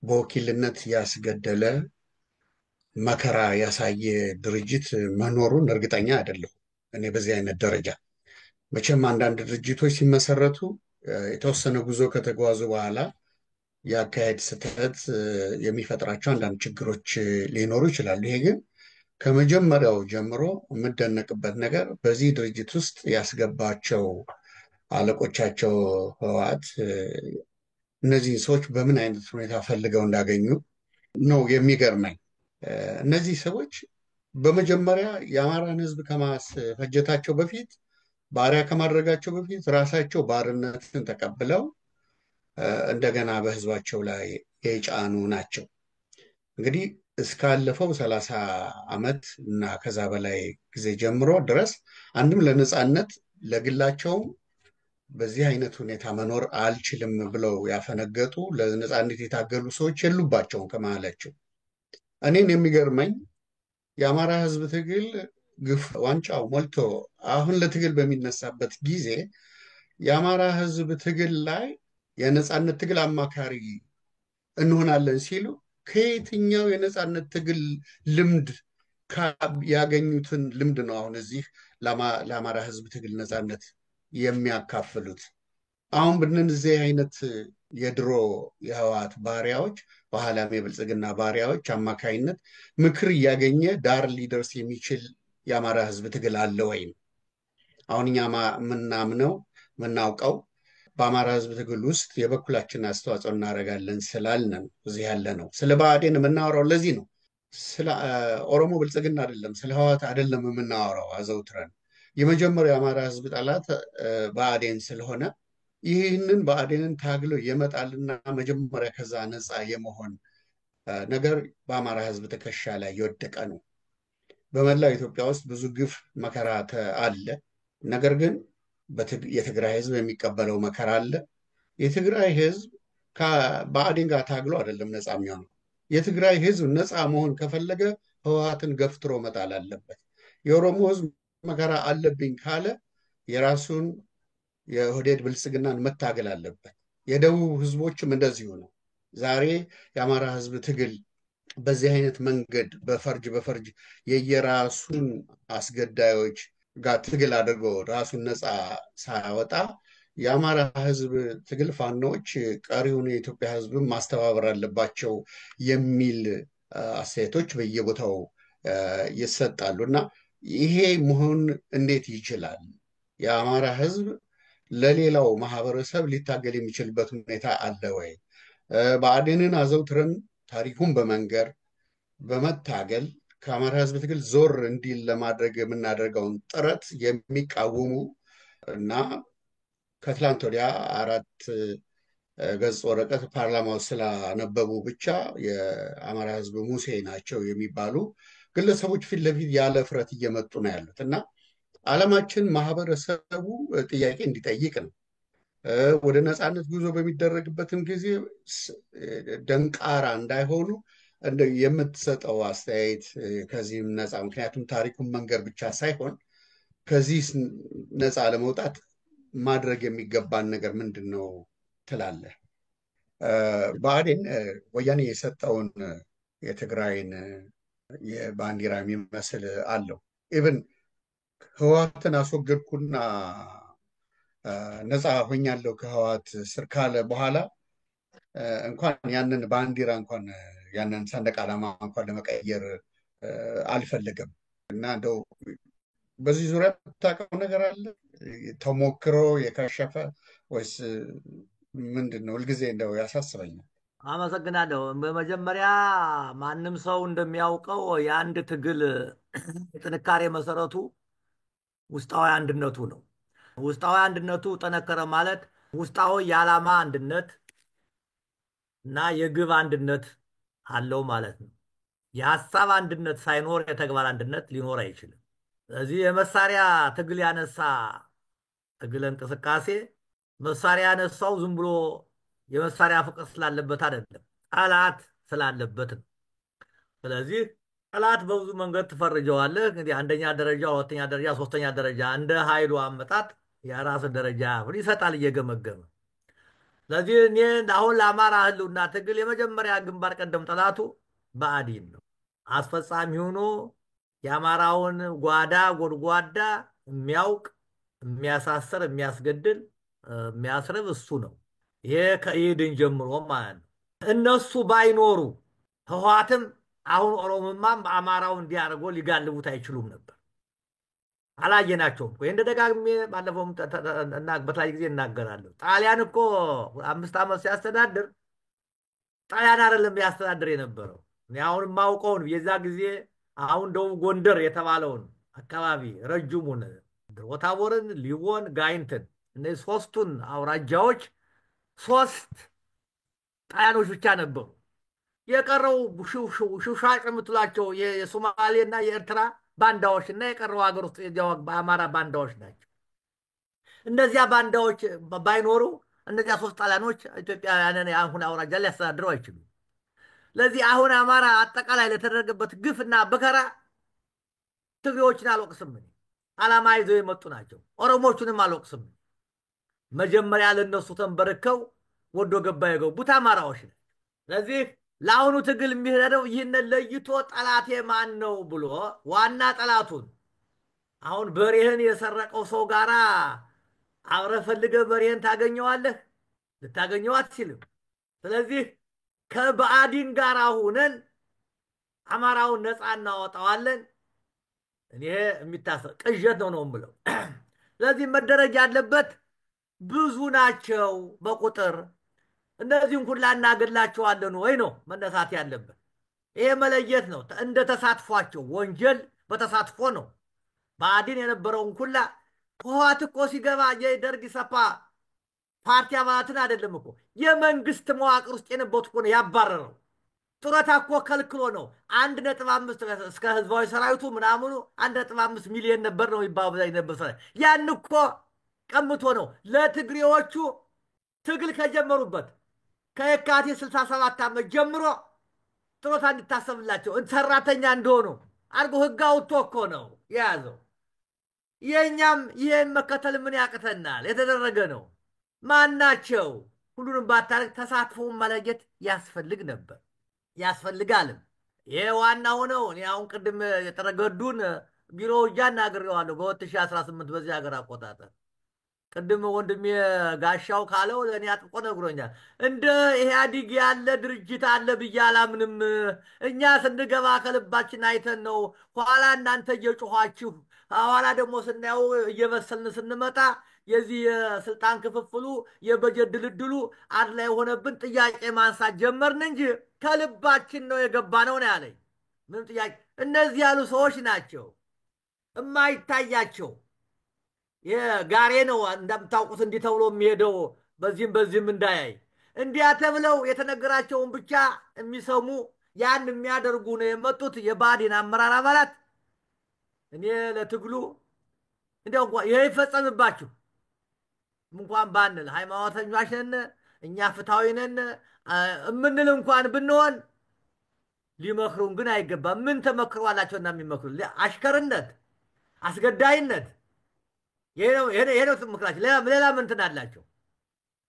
በወኪልነት ያስገደለ መከራ ያሳየ ድርጅት መኖሩን እርግጠኛ አይደለሁም እኔ በዚህ አይነት ደረጃ። መቼም አንዳንድ ድርጅቶች ሲመሰረቱ የተወሰነ ጉዞ ከተጓዙ በኋላ የአካሄድ ስህተት የሚፈጥራቸው አንዳንድ ችግሮች ሊኖሩ ይችላሉ። ይሄ ግን ከመጀመሪያው ጀምሮ የምደነቅበት ነገር በዚህ ድርጅት ውስጥ ያስገባቸው አለቆቻቸው ህወሓት እነዚህን ሰዎች በምን አይነት ሁኔታ ፈልገው እንዳገኙ ነው የሚገርመኝ። እነዚህ ሰዎች በመጀመሪያ የአማራን ህዝብ ከማስፈጀታቸው በፊት ባሪያ ከማድረጋቸው በፊት ራሳቸው ባርነትን ተቀብለው እንደገና በህዝባቸው ላይ የጫኑ ናቸው። እንግዲህ እስካለፈው 30 ዓመት እና ከዛ በላይ ጊዜ ጀምሮ ድረስ አንድም ለነጻነት ለግላቸውም በዚህ አይነት ሁኔታ መኖር አልችልም ብለው ያፈነገጡ ለነጻነት የታገሉ ሰዎች የሉባቸውም ከመሃላቸው። እኔን የሚገርመኝ የአማራ ህዝብ ትግል ግፍ ዋንጫው ሞልቶ አሁን ለትግል በሚነሳበት ጊዜ የአማራ ህዝብ ትግል ላይ የነጻነት ትግል አማካሪ እንሆናለን ሲሉ ከየትኛው የነጻነት ትግል ልምድ ያገኙትን ልምድ ነው አሁን እዚህ ለአማራ ህዝብ ትግል ነጻነት የሚያካፍሉት። አሁን በእነዚህ አይነት የድሮ የህወሓት ባሪያዎች በኋላም የብልጽግና ባሪያዎች አማካይነት ምክር እያገኘ ዳር ሊደርስ የሚችል የአማራ ህዝብ ትግል አለ ወይም? አሁን እኛ የምናውቀው በአማራ ህዝብ ትግል ውስጥ የበኩላችን አስተዋጽኦ እናደርጋለን ስላልን እዚህ ያለ ነው። ስለ ብአዴን የምናወራው ለዚህ ነው። ስለ ኦሮሞ ብልጽግና አይደለም፣ ስለ ህወሓት አይደለም የምናወራው አዘውትረን። የመጀመሪያው የአማራ ህዝብ ጠላት ብአዴን ስለሆነ ይህንን ብአዴንን ታግሎ የመጣልና መጀመሪያ ከዛ ነፃ የመሆን ነገር በአማራ ህዝብ ትከሻ ላይ የወደቀ ነው። በመላው ኢትዮጵያ ውስጥ ብዙ ግፍ መከራ አለ። ነገር ግን የትግራይ ህዝብ የሚቀበለው መከራ አለ። የትግራይ ህዝብ ከብአዴን ጋር ታግሎ አይደለም ነፃ የሚሆነው። የትግራይ ህዝብ ነፃ መሆን ከፈለገ ህወሓትን ገፍትሮ መጣል አለበት። የኦሮሞ ህዝብ መከራ አለብኝ ካለ የራሱን የኦህዴድ ብልጽግናን መታገል አለበት። የደቡብ ህዝቦችም እንደዚሁ ነው። ዛሬ የአማራ ህዝብ ትግል በዚህ አይነት መንገድ በፈርጅ የየራሱን አስገዳዮች ጋር ትግል አድርጎ ራሱን ነፃ ሳያወጣ የአማራ ህዝብ ትግል ፋኖች ቀሪውን የኢትዮጵያ ህዝብን ማስተባበር አለባቸው የሚል አስተያየቶች በየቦታው ይሰጣሉ። እና ይሄ መሆን እንዴት ይችላል? የአማራ ህዝብ ለሌላው ማህበረሰብ ሊታገል የሚችልበት ሁኔታ አለ ወይ? ብአዴንን አዘውትረን ታሪኩን በመንገር በመታገል ከአማራ ህዝብ ትግል ዞር እንዲል ለማድረግ የምናደርገውን ጥረት የሚቃወሙ እና ከትላንት ወዲያ 4 ገጽ ወረቀት ፓርላማው ስላነበቡ ብቻ የአማራ ህዝብ ሙሴ ናቸው የሚባሉ ግለሰቦች ፊት ለፊት ያለ እፍረት እየመጡ ነው ያሉት እና ዓለማችን ማህበረሰቡ ጥያቄ እንዲጠይቅ ነው። ወደ ነፃነት ጉዞ በሚደረግበትም ጊዜ ደንቃራ እንዳይሆኑ የምትሰጠው አስተያየት ከዚህም ነፃ ምክንያቱም ታሪኩን መንገር ብቻ ሳይሆን ከዚህ ነፃ ለመውጣት ማድረግ የሚገባን ነገር ምንድን ነው ትላለህ? ብአዴን ወያኔ የሰጠውን የትግራይን የባንዲራ የሚመስል አለው። ኢቭን ህወሓትን አስወገድኩና ነፃ ሆኛለሁ ከህወሓት ስር ካለ በኋላ እንኳን ያንን ባንዲራ እንኳን ያንን ሰንደቅ ዓላማ እንኳን ለመቀየር አልፈለገም። እና እንደው በዚህ ዙሪያ የምታውቀው ነገር አለ? ተሞክሮ የከሸፈ ወይስ ምንድን ነው? ሁልጊዜ እንደው ያሳስበኛል። አመሰግናለሁ። በመጀመሪያ ማንም ሰው እንደሚያውቀው የአንድ ትግል የጥንካሬ መሰረቱ ውስጣዊ አንድነቱ ነው። ውስጣዊ አንድነቱ ጠነከረ ማለት ውስጣዊ የዓላማ አንድነት እና የግብ አንድነት አለው ማለት ነው። የሀሳብ አንድነት ሳይኖር የተግባር አንድነት ሊኖር አይችልም። ስለዚህ የመሳሪያ ትግል ያነሳ ትግል እንቅስቃሴ መሳሪያ ያነሳው ዝም ብሎ የመሳሪያ ፍቅር ስላለበት አይደለም፣ ጠላት ስላለበት ነው። ስለዚህ ጠላት በብዙ መንገድ ትፈርጀዋለህ። እንግዲህ አንደኛ ደረጃ፣ ሁለተኛ ደረጃ፣ ሶስተኛ ደረጃ እንደ ኃይሉ አመጣጥ የራስ ደረጃ ይሰጣል እየገመገመ። ስለዚህ እኔ አሁን ለአማራ ህልውና ትግል የመጀመሪያ ግንባር ቀደም ጠላቱ ብአዴን ነው። አስፈጻሚ ሆኖ የአማራውን ጓዳ ጎድጓዳ የሚያውቅ የሚያሳስር፣ የሚያስገድል፣ የሚያስርብ እሱ ነው። ይሄ ከኢድን ጀምሮ ማለት ነው። እነሱ ባይኖሩ ህወሓትም አሁን ኦሮሞማም በአማራው እንዲያደርጎ ሊጋልቡት አይችሉም ነበር። አላየናቸውም። ይህን ደጋግሜ ባለፈውም በተለያየ ጊዜ እናገራለሁ። ጣሊያን እኮ 5 ዓመት ሲያስተዳድር ጣሊያን አይደለም ያስተዳድር የነበረው። እኔ አሁን የማውቀውን የዛ ጊዜ አሁን ደቡብ ጎንደር የተባለውን አካባቢ ረጅሙን ወታቦርን፣ ሊቦን፣ ጋይንትን እነዚህ 3ቱን አውራጃዎች 3 ጣሊያኖች ብቻ ነበሩ። የቀረው ሹሻጭ የምትሏቸው የሶማሌና የኤርትራ ባንዳዎች እና የቀረው ሀገር ውስጥ በአማራ ባንዳዎች ናቸው። እነዚያ ባንዳዎች ባይኖሩ እነዚያ 3 ጣሊያኖች ኢትዮጵያውያንን አሁን አውራጃ ሊያስተዳድረው አይችሉም። ለዚህ አሁን አማራ አጠቃላይ ለተደረገበት ግፍና በከራ ትግሬዎችን አልወቅስም። ዓላማ ይዘው የመጡ ናቸው። ኦሮሞቹንም አልወቅስም። መጀመሪያ ለነሱ ተንበርከው ወዶ ገባ የገቡት አማራዎች ነው። ስለዚህ ለአሁኑ ትግል የሚሄደው ይህንን ለይቶ ጠላቴ ማን ነው ብሎ ዋና ጠላቱን አሁን በሬህን የሰረቀው ሰው ጋራ አብረህ ፈልገህ በሬን ታገኘዋለህ? ልታገኘው አትችልም። ስለዚህ ከብአዴን ጋር ሁነን አማራውን ነፃ እናወጣዋለን። እኔ የሚታሰብ ቅዠት ነው የምለው። ስለዚህ መደረግ ያለበት ብዙ ናቸው በቁጥር እነዚህን ሁላ እናገድላቸዋለን ወይ ነው መነሳት ያለበት። ይሄ መለየት ነው። እንደ ተሳትፏቸው ወንጀል በተሳትፎ ነው። ብአዴን የነበረውን ሁላ ህወሓት እኮ ሲገባ የደርግ ኢሰፓ ፓርቲ አባላትን አይደለም እኮ የመንግስት መዋቅር ውስጥ የነበሩት እኮ ነው ያባረረው። ጡረታ እኮ ከልክሎ ነው። 1.5 እስከ ህዝባዊ ሰራዊቱ ምናምኑ 1.5 ሚሊዮን ነበር ነው ይባል ነበር። ያን እኮ ቀምቶ ነው ለትግሬዎቹ ትግል ከጀመሩበት ከየካቲት 67 ዓመት ጀምሮ ጡረታ እንዲታሰብላቸው ሰራተኛ እንደሆኑ አድርጎ ህግ አውጥቶ እኮ ነው የያዘው። የእኛም ይህን መከተል ምን ያቅተናል? የተደረገ ነው። ማናቸው? ሁሉንም ባታረግ ተሳትፎውን መለየት ያስፈልግ ነበር ያስፈልጋልም። ይሄ ዋና ሆነው እኔ አሁን ቅድም የተረገዱን ቢሮ እጃ እናግሬዋለሁ በ2018 በዚህ ሀገር አቆጣጠር። ቅድም ወንድሜ ጋሻው ካለው ለእኔ አጥብቆ ነግሮኛል። እንደ ኢህአዲግ ያለ ድርጅት አለ ብዬ አላምንም። እኛ ስንገባ ከልባችን አይተን ነው። ኋላ እናንተ እየጮኋችሁ ኋላ ደግሞ ስናየው እየበሰልን ስንመጣ የዚህ የስልጣን ክፍፍሉ የበጀት ድልድሉ አንድ ላይ የሆነብን ጥያቄ ማንሳት ጀመርን እንጂ ከልባችን ነው የገባ ነው ያለኝ። ምንም ጥያቄ እነዚህ ያሉ ሰዎች ናቸው የማይታያቸው የጋሬ ነው እንደምታውቁት እንዲህ ተብሎ የሚሄደው በዚህም እንዳያይ እንዲያ ተብለው የተነገራቸውን ብቻ የሚሰሙ ያን የሚያደርጉ ነው የመጡት የብአዴን አመራር አባላት። እኔ ለትግሉ እንዲያው እንኳን ይሄ ይፈጸምባችሁ እንኳን ባንል ሃይማኖተኞች ነን እኛ ፍትሃዊ ነን እምንል እንኳን ብንሆን ሊመክሩን ግን አይገባም። ምን ተመክሯላቸውና የሚመክሩ አሽከርነት፣ አስገዳይነት ይሄ ነው ምክራቸው። ሌላ ምን ትናላቸው?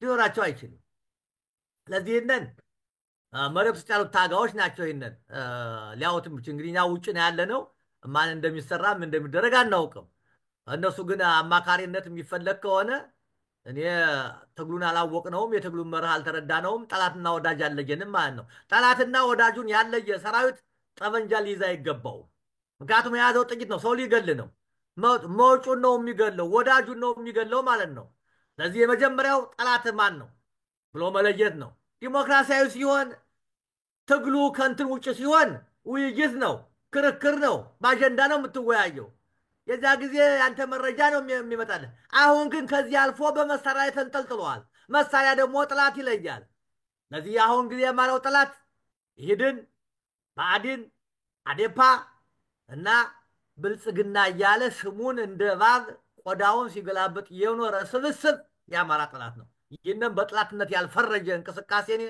ሊኖራቸው አይችልም። ስለዚህ ይህንን መሬት ውስጥ ያሉት ታጋዎች ናቸው ይህንን ሊያውት ምች እንግዲህ እኛ ውጭ ነው ያለ ነው። ማን እንደሚሰራ ምን እንደሚደረግ አናውቅም። እነሱ ግን አማካሪነት የሚፈለግ ከሆነ እኔ ትግሉን አላወቅነውም፣ የትግሉን መርህ አልተረዳነውም፣ ጠላትና ወዳጅ አለየንም ማለት ነው። ጠላትና ወዳጁን ያለየ ሰራዊት ጠመንጃ ሊይዝ አይገባውም። ምክንያቱም የያዘው ጥይት ነው፣ ሰው ሊገል ነው። መውጩን ነው የሚገለው፣ ወዳጁን ነው የሚገለው ማለት ነው። ስለዚህ የመጀመሪያው ጠላት ማን ነው ብሎ መለየት ነው። ዲሞክራሲያዊ ሲሆን ትግሉ ከንትን ውጭ ሲሆን ውይይት ነው፣ ክርክር ነው፣ በአጀንዳ ነው የምትወያየው። የዛ ጊዜ ያንተ መረጃ ነው የሚመጣልህ። አሁን ግን ከዚህ አልፎ በመሳሪያ ተንጠልጥሏል። መሳሪያ ደግሞ ጥላት ይለያል። ስለዚህ አሁን ጊዜ የማለው ጥላት ይህድን ብአዴን፣ አዴፓ እና ብልጽግና እያለ ስሙን እንደ እባብ ቆዳውን ሲገላበጥ የኖረ ስብስብ የአማራ ጥላት ነው። ይህንም በጥላትነት ያልፈረጀ እንቅስቃሴ እኔ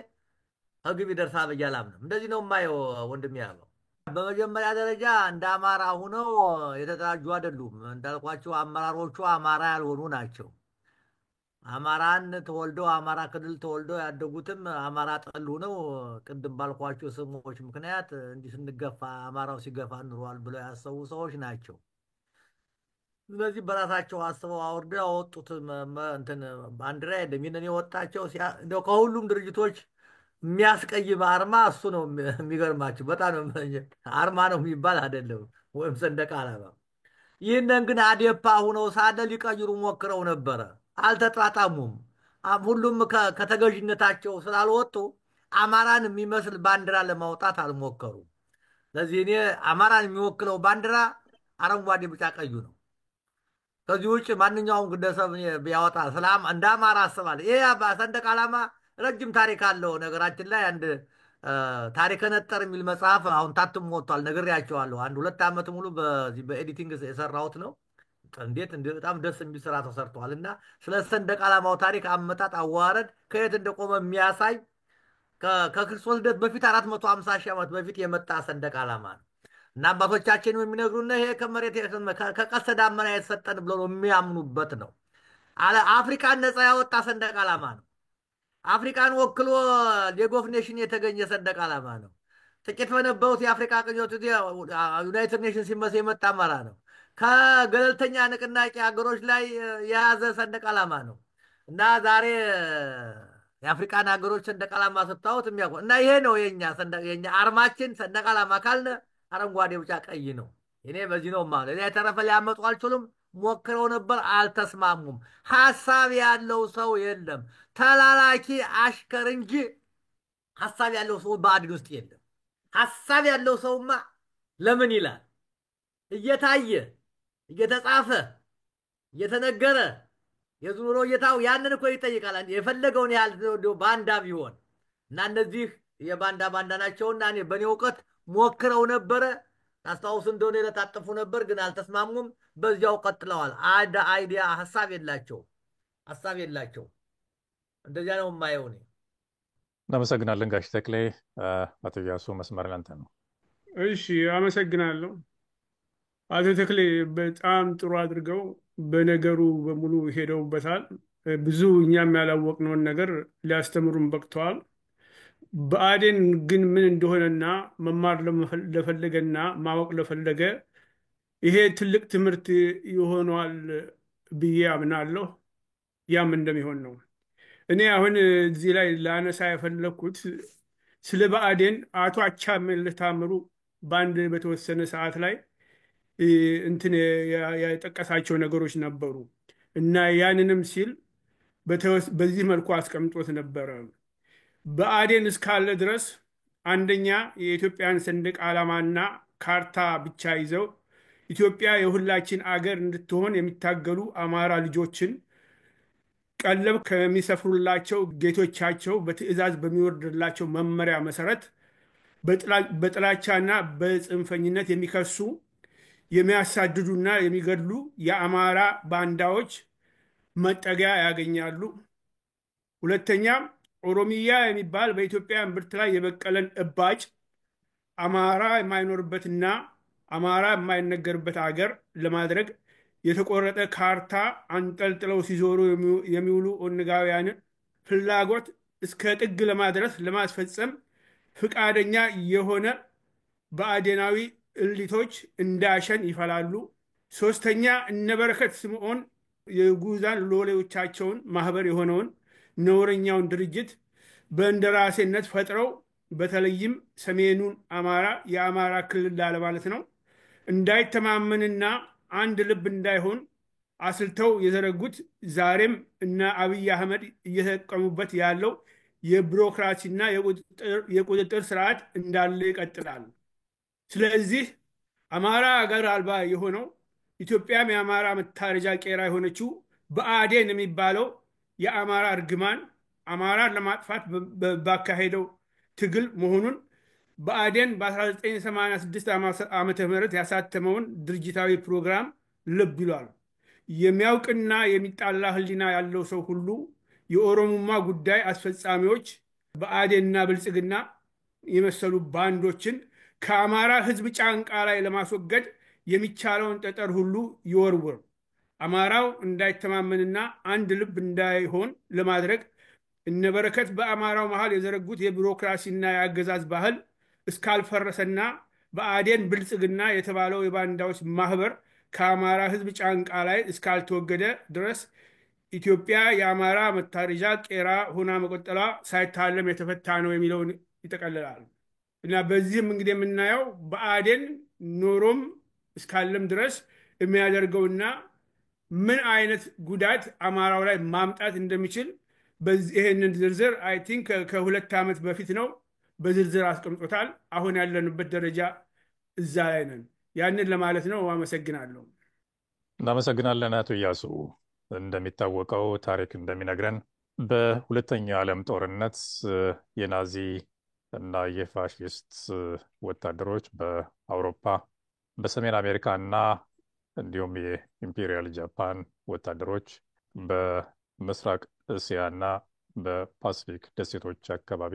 ከግብ ይደርሳል ብዬ አላምንም። እንደዚህ ነው የማየው ወንድሜ ያለው። በመጀመሪያ ደረጃ እንደ አማራ ሁነው የተደራጁ አይደሉም። እንዳልኳቸው አመራሮቹ አማራ ያልሆኑ ናቸው። አማራን ተወልደው አማራ ክልል ተወልደው ያደጉትም አማራ ጠሉ ነው። ቅድም ባልኳቸው ስሞች ምክንያት እንዲህ ስንገፋ አማራው ሲገፋ ኑሯል ብለው ያሰቡ ሰዎች ናቸው። ስለዚህ በራሳቸው አስበው አውርደው ያወጡት እንትን ባንዲራ የለም። ይህንን የወጣቸው እንደው ከሁሉም ድርጅቶች የሚያስቀይም አርማ እሱ ነው። የሚገርማችሁ በጣም ነው። አርማ ነው የሚባል አይደለም ወይም ሰንደቅ ዓላማ። ይህንን ግን አዴፓ ሁነው ሳለ ሊቀይሩ ሞክረው ነበረ፣ አልተጣጣሙም። ሁሉም ከተገዥነታቸው ስላልወጡ አማራን የሚመስል ባንዲራ ለማውጣት አልሞከሩም። ስለዚህ እኔ አማራን የሚወክለው ባንዲራ አረንጓዴ፣ ቢጫ፣ ቀዩ ነው። ከዚህ ውጭ ማንኛውም ግለሰብ ቢያወጣ እንደ አማራ አስባለሁ። ይሄ ሰንደቅ ዓላማ ረጅም ታሪክ አለው። ነገራችን ላይ አንድ ታሪከ ነጠር የሚል መጽሐፍ አሁን ታትሞ ወጥቷል። ነግሬያቸዋለሁ። 1-2 ዓመት ሙሉ በዚህ በኤዲቲንግ የሰራሁት ነው። እንዴት በጣም ደስ የሚል ስራ ተሰርቷል። እና ስለ ሰንደቅ ዓላማው ታሪክ አመጣጥ፣ አዋረድ ከየት እንደቆመ የሚያሳይ ከክርስቶስ ልደት በፊት 450 ሺህ ዓመት በፊት የመጣ ሰንደቅ ዓላማ ነው። እና አባቶቻችንም የሚነግሩና ይሄ ከመሬት ከቀስተ ደመና የተሰጠን ብሎ የሚያምኑበት ነው። አፍሪካን ነፃ ያወጣ ሰንደቅ ዓላማ ነው። አፍሪካን ወክሎ ሌግ ኦፍ ኔሽን የተገኘ ሰንደቅ ዓላማ ነው። ጥቂት በነበሩት የአፍሪካ ቅኞች ዩናይትድ ኔሽን ሲመስ የመጣ አማራ ነው። ከገለልተኛ ንቅናቄ ሀገሮች ላይ የያዘ ሰንደቅ ዓላማ ነው እና ዛሬ የአፍሪካን ሀገሮች ሰንደቅ ዓላማ ስታዩት የሚያውቁ እና ይሄ ነው የኛ አርማችን ሰንደቅ ዓላማ ካልነ አረንጓዴ፣ ቢጫ፣ ቀይ ነው። እኔ በዚህ ነው ማለት እኔ የተረፈ ሊያመጡ አልችሉም። ሞክረው ነበር፣ አልተስማሙም። ሀሳብ ያለው ሰው የለም። ተላላኪ አሽከር እንጂ ሀሳብ ያለው ሰው በአድግ ውስጥ የለም። ሀሳብ ያለው ሰውማ ለምን ይላል? እየታየ እየተጻፈ እየተነገረ የዙሮ እየታው ያንን እኮ ይጠይቃል። የፈለገውን ያህል ባንዳ ቢሆን እና እነዚህ ባንዳ ናቸውና እኔ በእኔ እውቀት ሞክረው ነበረ። ታስታውስ እንደሆነ የለጣጠፉ ነበር፣ ግን አልተስማሙም። በዚያው ቀጥለዋል። አይዲያ ሀሳብ የላቸው። እንደዚያ ነው የማየው እኔ። እናመሰግናለን ጋሽ ተክሌ። አቶ እያሱ መስመር ላንተ ነው። እሺ፣ አመሰግናለሁ። አቶ ተክሌ በጣም ጥሩ አድርገው በነገሩ በሙሉ ሄደውበታል። ብዙ እኛም ያላወቅነውን ነገር ሊያስተምሩን በቅተዋል። ብአዴን ግን ምን እንደሆነና መማር ለፈለገና ማወቅ ለፈለገ ይሄ ትልቅ ትምህርት ይሆነዋል ብዬ አምናለሁ። ያም እንደሚሆን ነው። እኔ አሁን እዚህ ላይ ላነሳ የፈለግኩት ስለ ብአዴን አቶ አቻምየለህ ታምሩ በአንድ በተወሰነ ሰዓት ላይ እንትን የጠቀሳቸው ነገሮች ነበሩ እና ያንንም ሲል በዚህ መልኩ አስቀምጦት ነበረ። ብአዴን እስካለ ድረስ አንደኛ የኢትዮጵያን ሰንደቅ ዓላማና ካርታ ብቻ ይዘው ኢትዮጵያ የሁላችን አገር እንድትሆን የሚታገሉ አማራ ልጆችን ቀለብ ከሚሰፍሩላቸው ጌቶቻቸው በትዕዛዝ በሚወርድላቸው መመሪያ መሰረት በጥላቻና በጽንፈኝነት የሚከሱ የሚያሳድዱና የሚገድሉ የአማራ ባንዳዎች መጠጊያ ያገኛሉ። ሁለተኛ ኦሮሚያ የሚባል በኢትዮጵያ እምብርት ላይ የበቀለን እባጭ አማራ የማይኖርበትና አማራ የማይነገርበት አገር ለማድረግ የተቆረጠ ካርታ አንጠልጥለው ሲዞሩ የሚውሉ ኦነጋውያንን ፍላጎት እስከ ጥግ ለማስፈጸም ፍቃደኛ የሆነ ብአዴናዊ እሊቶች እንዳሸን ይፈላሉ። ሶስተኛ እነበረከት ስምዖን የጉዛን ሎሌዎቻቸውን ማህበር የሆነውን ነውረኛውን ድርጅት በእንደራሴነት ፈጥረው በተለይም ሰሜኑን አማራ የአማራ ክልል ላለማለት ነው እንዳይተማመንና አንድ ልብ እንዳይሆን አስልተው የዘረጉት ዛሬም እነ አብይ አህመድ እየተጠቀሙበት ያለው የቢሮክራሲና የቁጥጥር ስርዓት እንዳለ ይቀጥላል። ስለዚህ አማራ አገር አልባ የሆነው ኢትዮጵያም የአማራ መታረጃ ቄራ የሆነችው ብአዴን የሚባለው የአማራ እርግማን አማራን ለማጥፋት ባካሄደው ትግል መሆኑን ብአዴን በ1986 ዓመተ ምህረት ያሳተመውን ድርጅታዊ ፕሮግራም ልብ ይሏል። የሚያውቅና የሚጣላ ህሊና ያለው ሰው ሁሉ የኦሮሞማ ጉዳይ አስፈጻሚዎች ብአዴንና ብልጽግና የመሰሉ ባንዶችን ከአማራ ህዝብ ጫንቃ ላይ ለማስወገድ የሚቻለውን ጠጠር ሁሉ ይወርውር። አማራው እንዳይተማመንና አንድ ልብ እንዳይሆን ለማድረግ እነበረከት በአማራው መሃል የዘረጉት የቢሮክራሲና የአገዛዝ ባህል እስካልፈረሰና ብአዴን ብልጽግና የተባለው የባንዳዎች ማህበር ከአማራ ህዝብ ጫንቃ ላይ እስካልተወገደ ድረስ ኢትዮጵያ የአማራ መታረጃ ቄራ ሆና መቆጠሏ ሳይታለም የተፈታ ነው የሚለውን ይጠቀልላል። እና በዚህም እንግዲህ የምናየው ብአዴን ኖሮም እስካለም ድረስ የሚያደርገውና ምን አይነት ጉዳት አማራው ላይ ማምጣት እንደሚችል ይህንን ዝርዝር አይ ቲንክ ከ2 ዓመት በፊት ነው በዝርዝር አስቀምጦታል። አሁን ያለንበት ደረጃ እዛ ላይ ነን። ያንን ለማለት ነው። አመሰግናለሁ። እናመሰግናለን አቶ እያሱ። እንደሚታወቀው ታሪክ እንደሚነግረን በሁለተኛው ዓለም ጦርነት የናዚ እና የፋሽስት ወታደሮች በአውሮፓ በሰሜን አሜሪካ እና እንዲሁም የኢምፔሪያል ጃፓን ወታደሮች በምስራቅ እስያ እና በፓሲፊክ ደሴቶች አካባቢ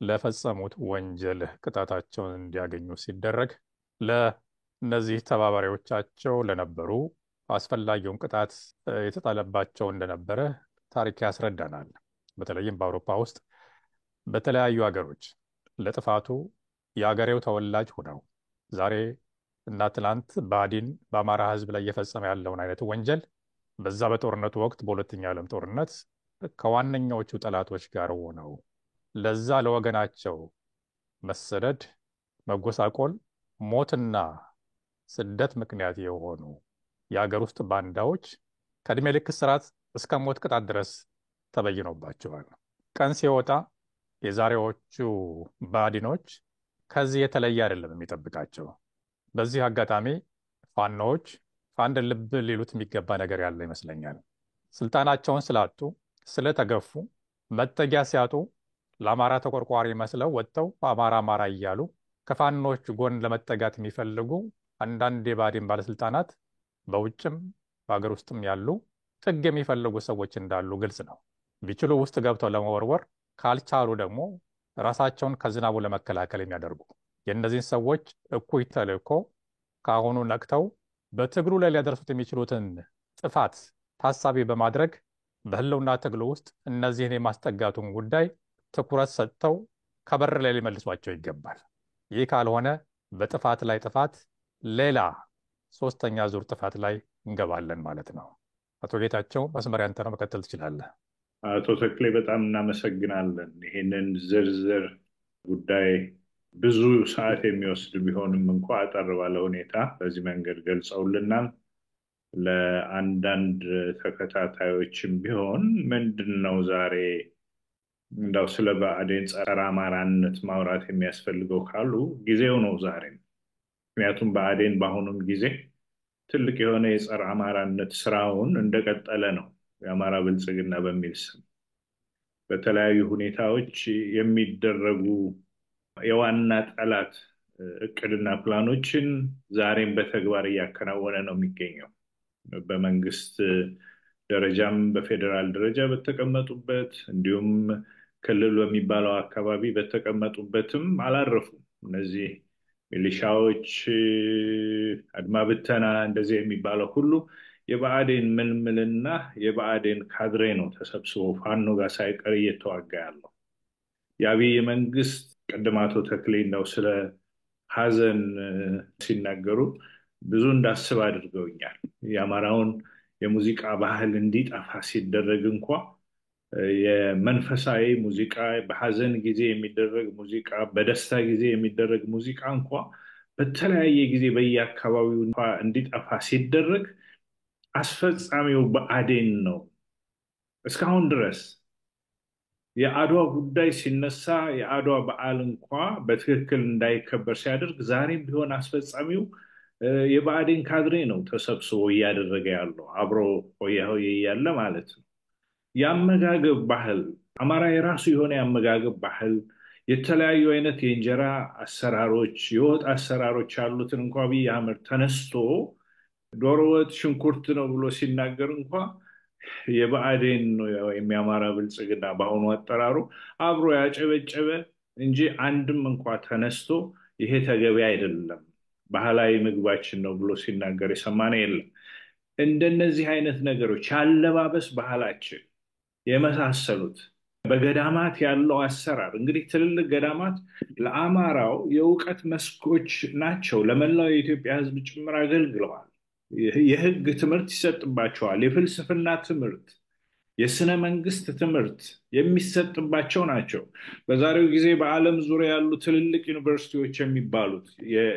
ለፈጸሙት ወንጀል ቅጣታቸውን እንዲያገኙ ሲደረግ ለእነዚህ ተባባሪዎቻቸው ለነበሩ አስፈላጊውን ቅጣት የተጣለባቸው እንደነበረ ታሪክ ያስረዳናል። በተለይም በአውሮፓ ውስጥ በተለያዩ ሀገሮች ለጥፋቱ የአገሬው ተወላጅ ሆነው ዛሬ እና ትናንት ብአዴን በአማራ ሕዝብ ላይ እየፈጸመ ያለውን አይነት ወንጀል በዛ በጦርነቱ ወቅት በሁለተኛው ዓለም ጦርነት ከዋነኛዎቹ ጠላቶች ጋር ሆነው ለዛ ለወገናቸው መሰደድ፣ መጎሳቆል፣ ሞትና ስደት ምክንያት የሆኑ የሀገር ውስጥ ባንዳዎች ከዕድሜ ልክ እስራት እስከ ሞት ቅጣት ድረስ ተበይኖባቸዋል። ቀን ሲወጣ የዛሬዎቹ ብአዴኖች ከዚህ የተለየ አይደለም የሚጠብቃቸው። በዚህ አጋጣሚ ፋኖዎች አንድ ልብ ሊሉት የሚገባ ነገር ያለ ይመስለኛል። ስልጣናቸውን ስላጡ፣ ስለተገፉ፣ መጠጊያ ሲያጡ ለአማራ ተቆርቋሪ መስለው ወጥተው አማራ እያሉ ከፋኖች ጎን ለመጠጋት የሚፈልጉ አንዳንድ የብአዴን ባለስልጣናት በውጭም በሀገር ውስጥም ያሉ ጥግ የሚፈልጉ ሰዎች እንዳሉ ግልጽ ነው። ቢችሉ ውስጥ ገብተው ለመወርወር፣ ካልቻሉ ደግሞ ራሳቸውን ከዝናቡ ለመከላከል የሚያደርጉ የእነዚህን ሰዎች እኩይ ተልእኮ ከአሁኑ ነቅተው በትግሉ ላይ ሊያደርሱት የሚችሉትን ጥፋት ታሳቢ በማድረግ በህልውና ትግሉ ውስጥ እነዚህን የማስጠጋቱን ጉዳይ ትኩረት ሰጥተው ከበር ላይ ሊመልሷቸው ይገባል። ይህ ካልሆነ በጥፋት ላይ ጥፋት፣ ሌላ ሶስተኛ ዙር ጥፋት ላይ እንገባለን ማለት ነው። አቶ ጌታቸው መስመር ያንተ ነው፣ መቀጠል ትችላለህ። አቶ ተክሌ በጣም እናመሰግናለን። ይህንን ዝርዝር ጉዳይ ብዙ ሰዓት የሚወስድ ቢሆንም እንኳ አጠር ባለ ሁኔታ በዚህ መንገድ ገልጸውልናል። ለአንዳንድ ተከታታዮችም ቢሆን ምንድን ነው ዛሬ እንዳው ስለ ብአዴን ጸረ አማራነት ማውራት የሚያስፈልገው ካሉ ጊዜው ነው ዛሬ። ምክንያቱም ብአዴን በአሁኑም ጊዜ ትልቅ የሆነ የጸረ አማራነት ስራውን እንደቀጠለ ነው። የአማራ ብልጽግና በሚል ስም በተለያዩ ሁኔታዎች የሚደረጉ የዋና ጠላት እቅድና ፕላኖችን ዛሬም በተግባር እያከናወነ ነው የሚገኘው። በመንግስት ደረጃም በፌዴራል ደረጃ በተቀመጡበት እንዲሁም ክልል በሚባለው አካባቢ በተቀመጡበትም አላረፉም። እነዚህ ሚሊሻዎች፣ አድማ ብተና እንደዚህ የሚባለው ሁሉ የብአዴን ምልምልና የብአዴን ካድሬ ነው ተሰብስቦ ፋኖ ጋር ሳይቀር እየተዋጋ ያለው። የአብይ መንግስት ቅድም አቶ ተክሌ ነው ስለ ሀዘን ሲናገሩ ብዙ እንዳስብ አድርገውኛል። የአማራውን የሙዚቃ ባህል እንዲጠፋ ሲደረግ እንኳ የመንፈሳዊ ሙዚቃ፣ በሀዘን ጊዜ የሚደረግ ሙዚቃ፣ በደስታ ጊዜ የሚደረግ ሙዚቃ እንኳ በተለያየ ጊዜ በየአካባቢው እንኳ እንዲጠፋ ሲደረግ አስፈጻሚው ብአዴን ነው። እስካሁን ድረስ የአድዋ ጉዳይ ሲነሳ የአድዋ በዓል እንኳ በትክክል እንዳይከበር ሲያደርግ ዛሬም ቢሆን አስፈጻሚው የብአዴን ካድሬ ነው ተሰብስቦ እያደረገ ያለው አብሮ ሆያ ሆዬ እያለ ማለት ነው። የአመጋገብ ባህል አማራ የራሱ የሆነ የአመጋገብ ባህል፣ የተለያዩ አይነት የእንጀራ አሰራሮች፣ የወጥ አሰራሮች ያሉትን እንኳ አብይ አህመድ ተነስቶ ዶሮ ወጥ ሽንኩርት ነው ብሎ ሲናገር እንኳ የብአዴን ወይም የአማራ ብልጽግና በአሁኑ አጠራሩ አብሮ ያጨበጨበ እንጂ አንድም እንኳ ተነስቶ ይሄ ተገቢ አይደለም ባህላዊ ምግባችን ነው ብሎ ሲናገር የሰማነው የለም። እንደነዚህ አይነት ነገሮች ያለባበስ ባህላችን የመሳሰሉት በገዳማት ያለው አሰራር እንግዲህ ትልልቅ ገዳማት ለአማራው የእውቀት መስኮች ናቸው። ለመላው የኢትዮጵያ ሕዝብ ጭምር አገልግለዋል። የህግ ትምህርት ይሰጥባቸዋል። የፍልስፍና ትምህርት፣ የስነ መንግስት ትምህርት የሚሰጥባቸው ናቸው። በዛሬው ጊዜ በዓለም ዙሪያ ያሉ ትልልቅ ዩኒቨርሲቲዎች የሚባሉት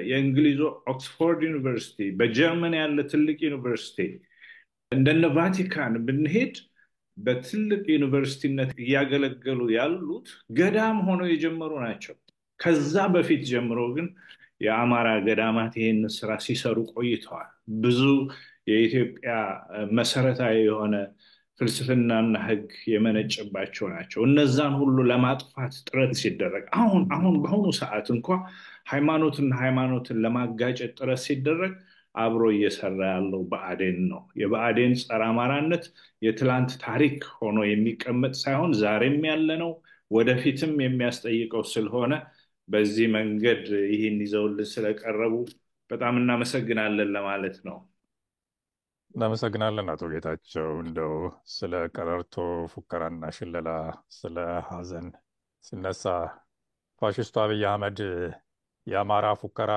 የእንግሊዙ ኦክስፎርድ ዩኒቨርሲቲ፣ በጀርመን ያለ ትልቅ ዩኒቨርሲቲ እንደነ ቫቲካን ብንሄድ በትልቅ ዩኒቨርሲቲነት እያገለገሉ ያሉት ገዳም ሆነው የጀመሩ ናቸው። ከዛ በፊት ጀምሮ ግን የአማራ ገዳማት ይህን ስራ ሲሰሩ ቆይተዋል። ብዙ የኢትዮጵያ መሰረታዊ የሆነ ፍልስፍናና ህግ የመነጨባቸው ናቸው። እነዛን ሁሉ ለማጥፋት ጥረት ሲደረግ አሁን በአሁኑ ሰዓት እንኳ ሃይማኖትን ለማጋጨት ጥረት ሲደረግ አብሮ እየሰራ ያለው ብአዴን ነው። የብአዴን ጸረ አማራነት የትላንት ታሪክ ሆኖ የሚቀመጥ ሳይሆን ዛሬም ያለ ነው፣ ወደፊትም የሚያስጠይቀው ስለሆነ በዚህ መንገድ ይህን ይዘውልን ስለቀረቡ በጣም እናመሰግናለን ለማለት ነው። እናመሰግናለን አቶ ጌታቸው። እንደው ስለ ቀረርቶ ፉከራና ሽለላ፣ ስለ ሀዘን ሲነሳ ፋሽስቱ አብይ አህመድ የአማራ ፉከራ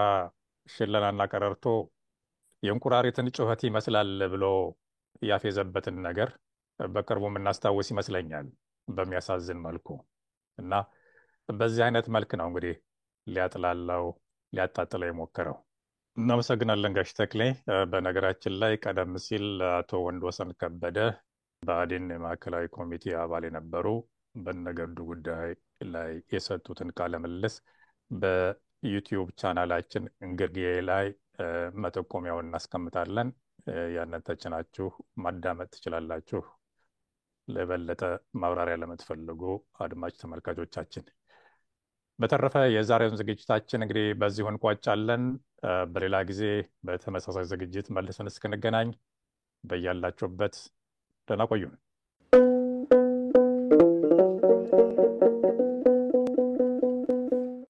ሽለላና ቀረርቶ የእንቁራሪትን ጩኸት ይመስላል ብሎ ያፌዘበትን ነገር በቅርቡ የምናስታውስ ይመስለኛል በሚያሳዝን መልኩ። እና በዚህ አይነት መልክ ነው እንግዲህ ሊያጥላላው ሊያጣጥለው የሞከረው። እናመሰግናለን ጋሽ ተክሌ። በነገራችን ላይ ቀደም ሲል አቶ ወንድወሰን ከበደ ብአዴን የማዕከላዊ ኮሚቴ አባል የነበሩ በነገዱ ጉዳይ ላይ የሰጡትን ቃለ ምልልስ በዩቲዩብ ቻናላችን እንግርጌ ላይ መጠቆሚያውን እናስቀምጣለን። ያንን ተጭናችሁ ማዳመጥ ትችላላችሁ፣ ለበለጠ ማብራሪያ ለምትፈልጉ አድማጭ ተመልካቾቻችን። በተረፈ የዛሬውን ዝግጅታችን እንግዲህ በዚሁ እንቋጫለን። በሌላ ጊዜ በተመሳሳይ ዝግጅት መልሰን እስክንገናኝ በያላችሁበት ደህና ቆዩን።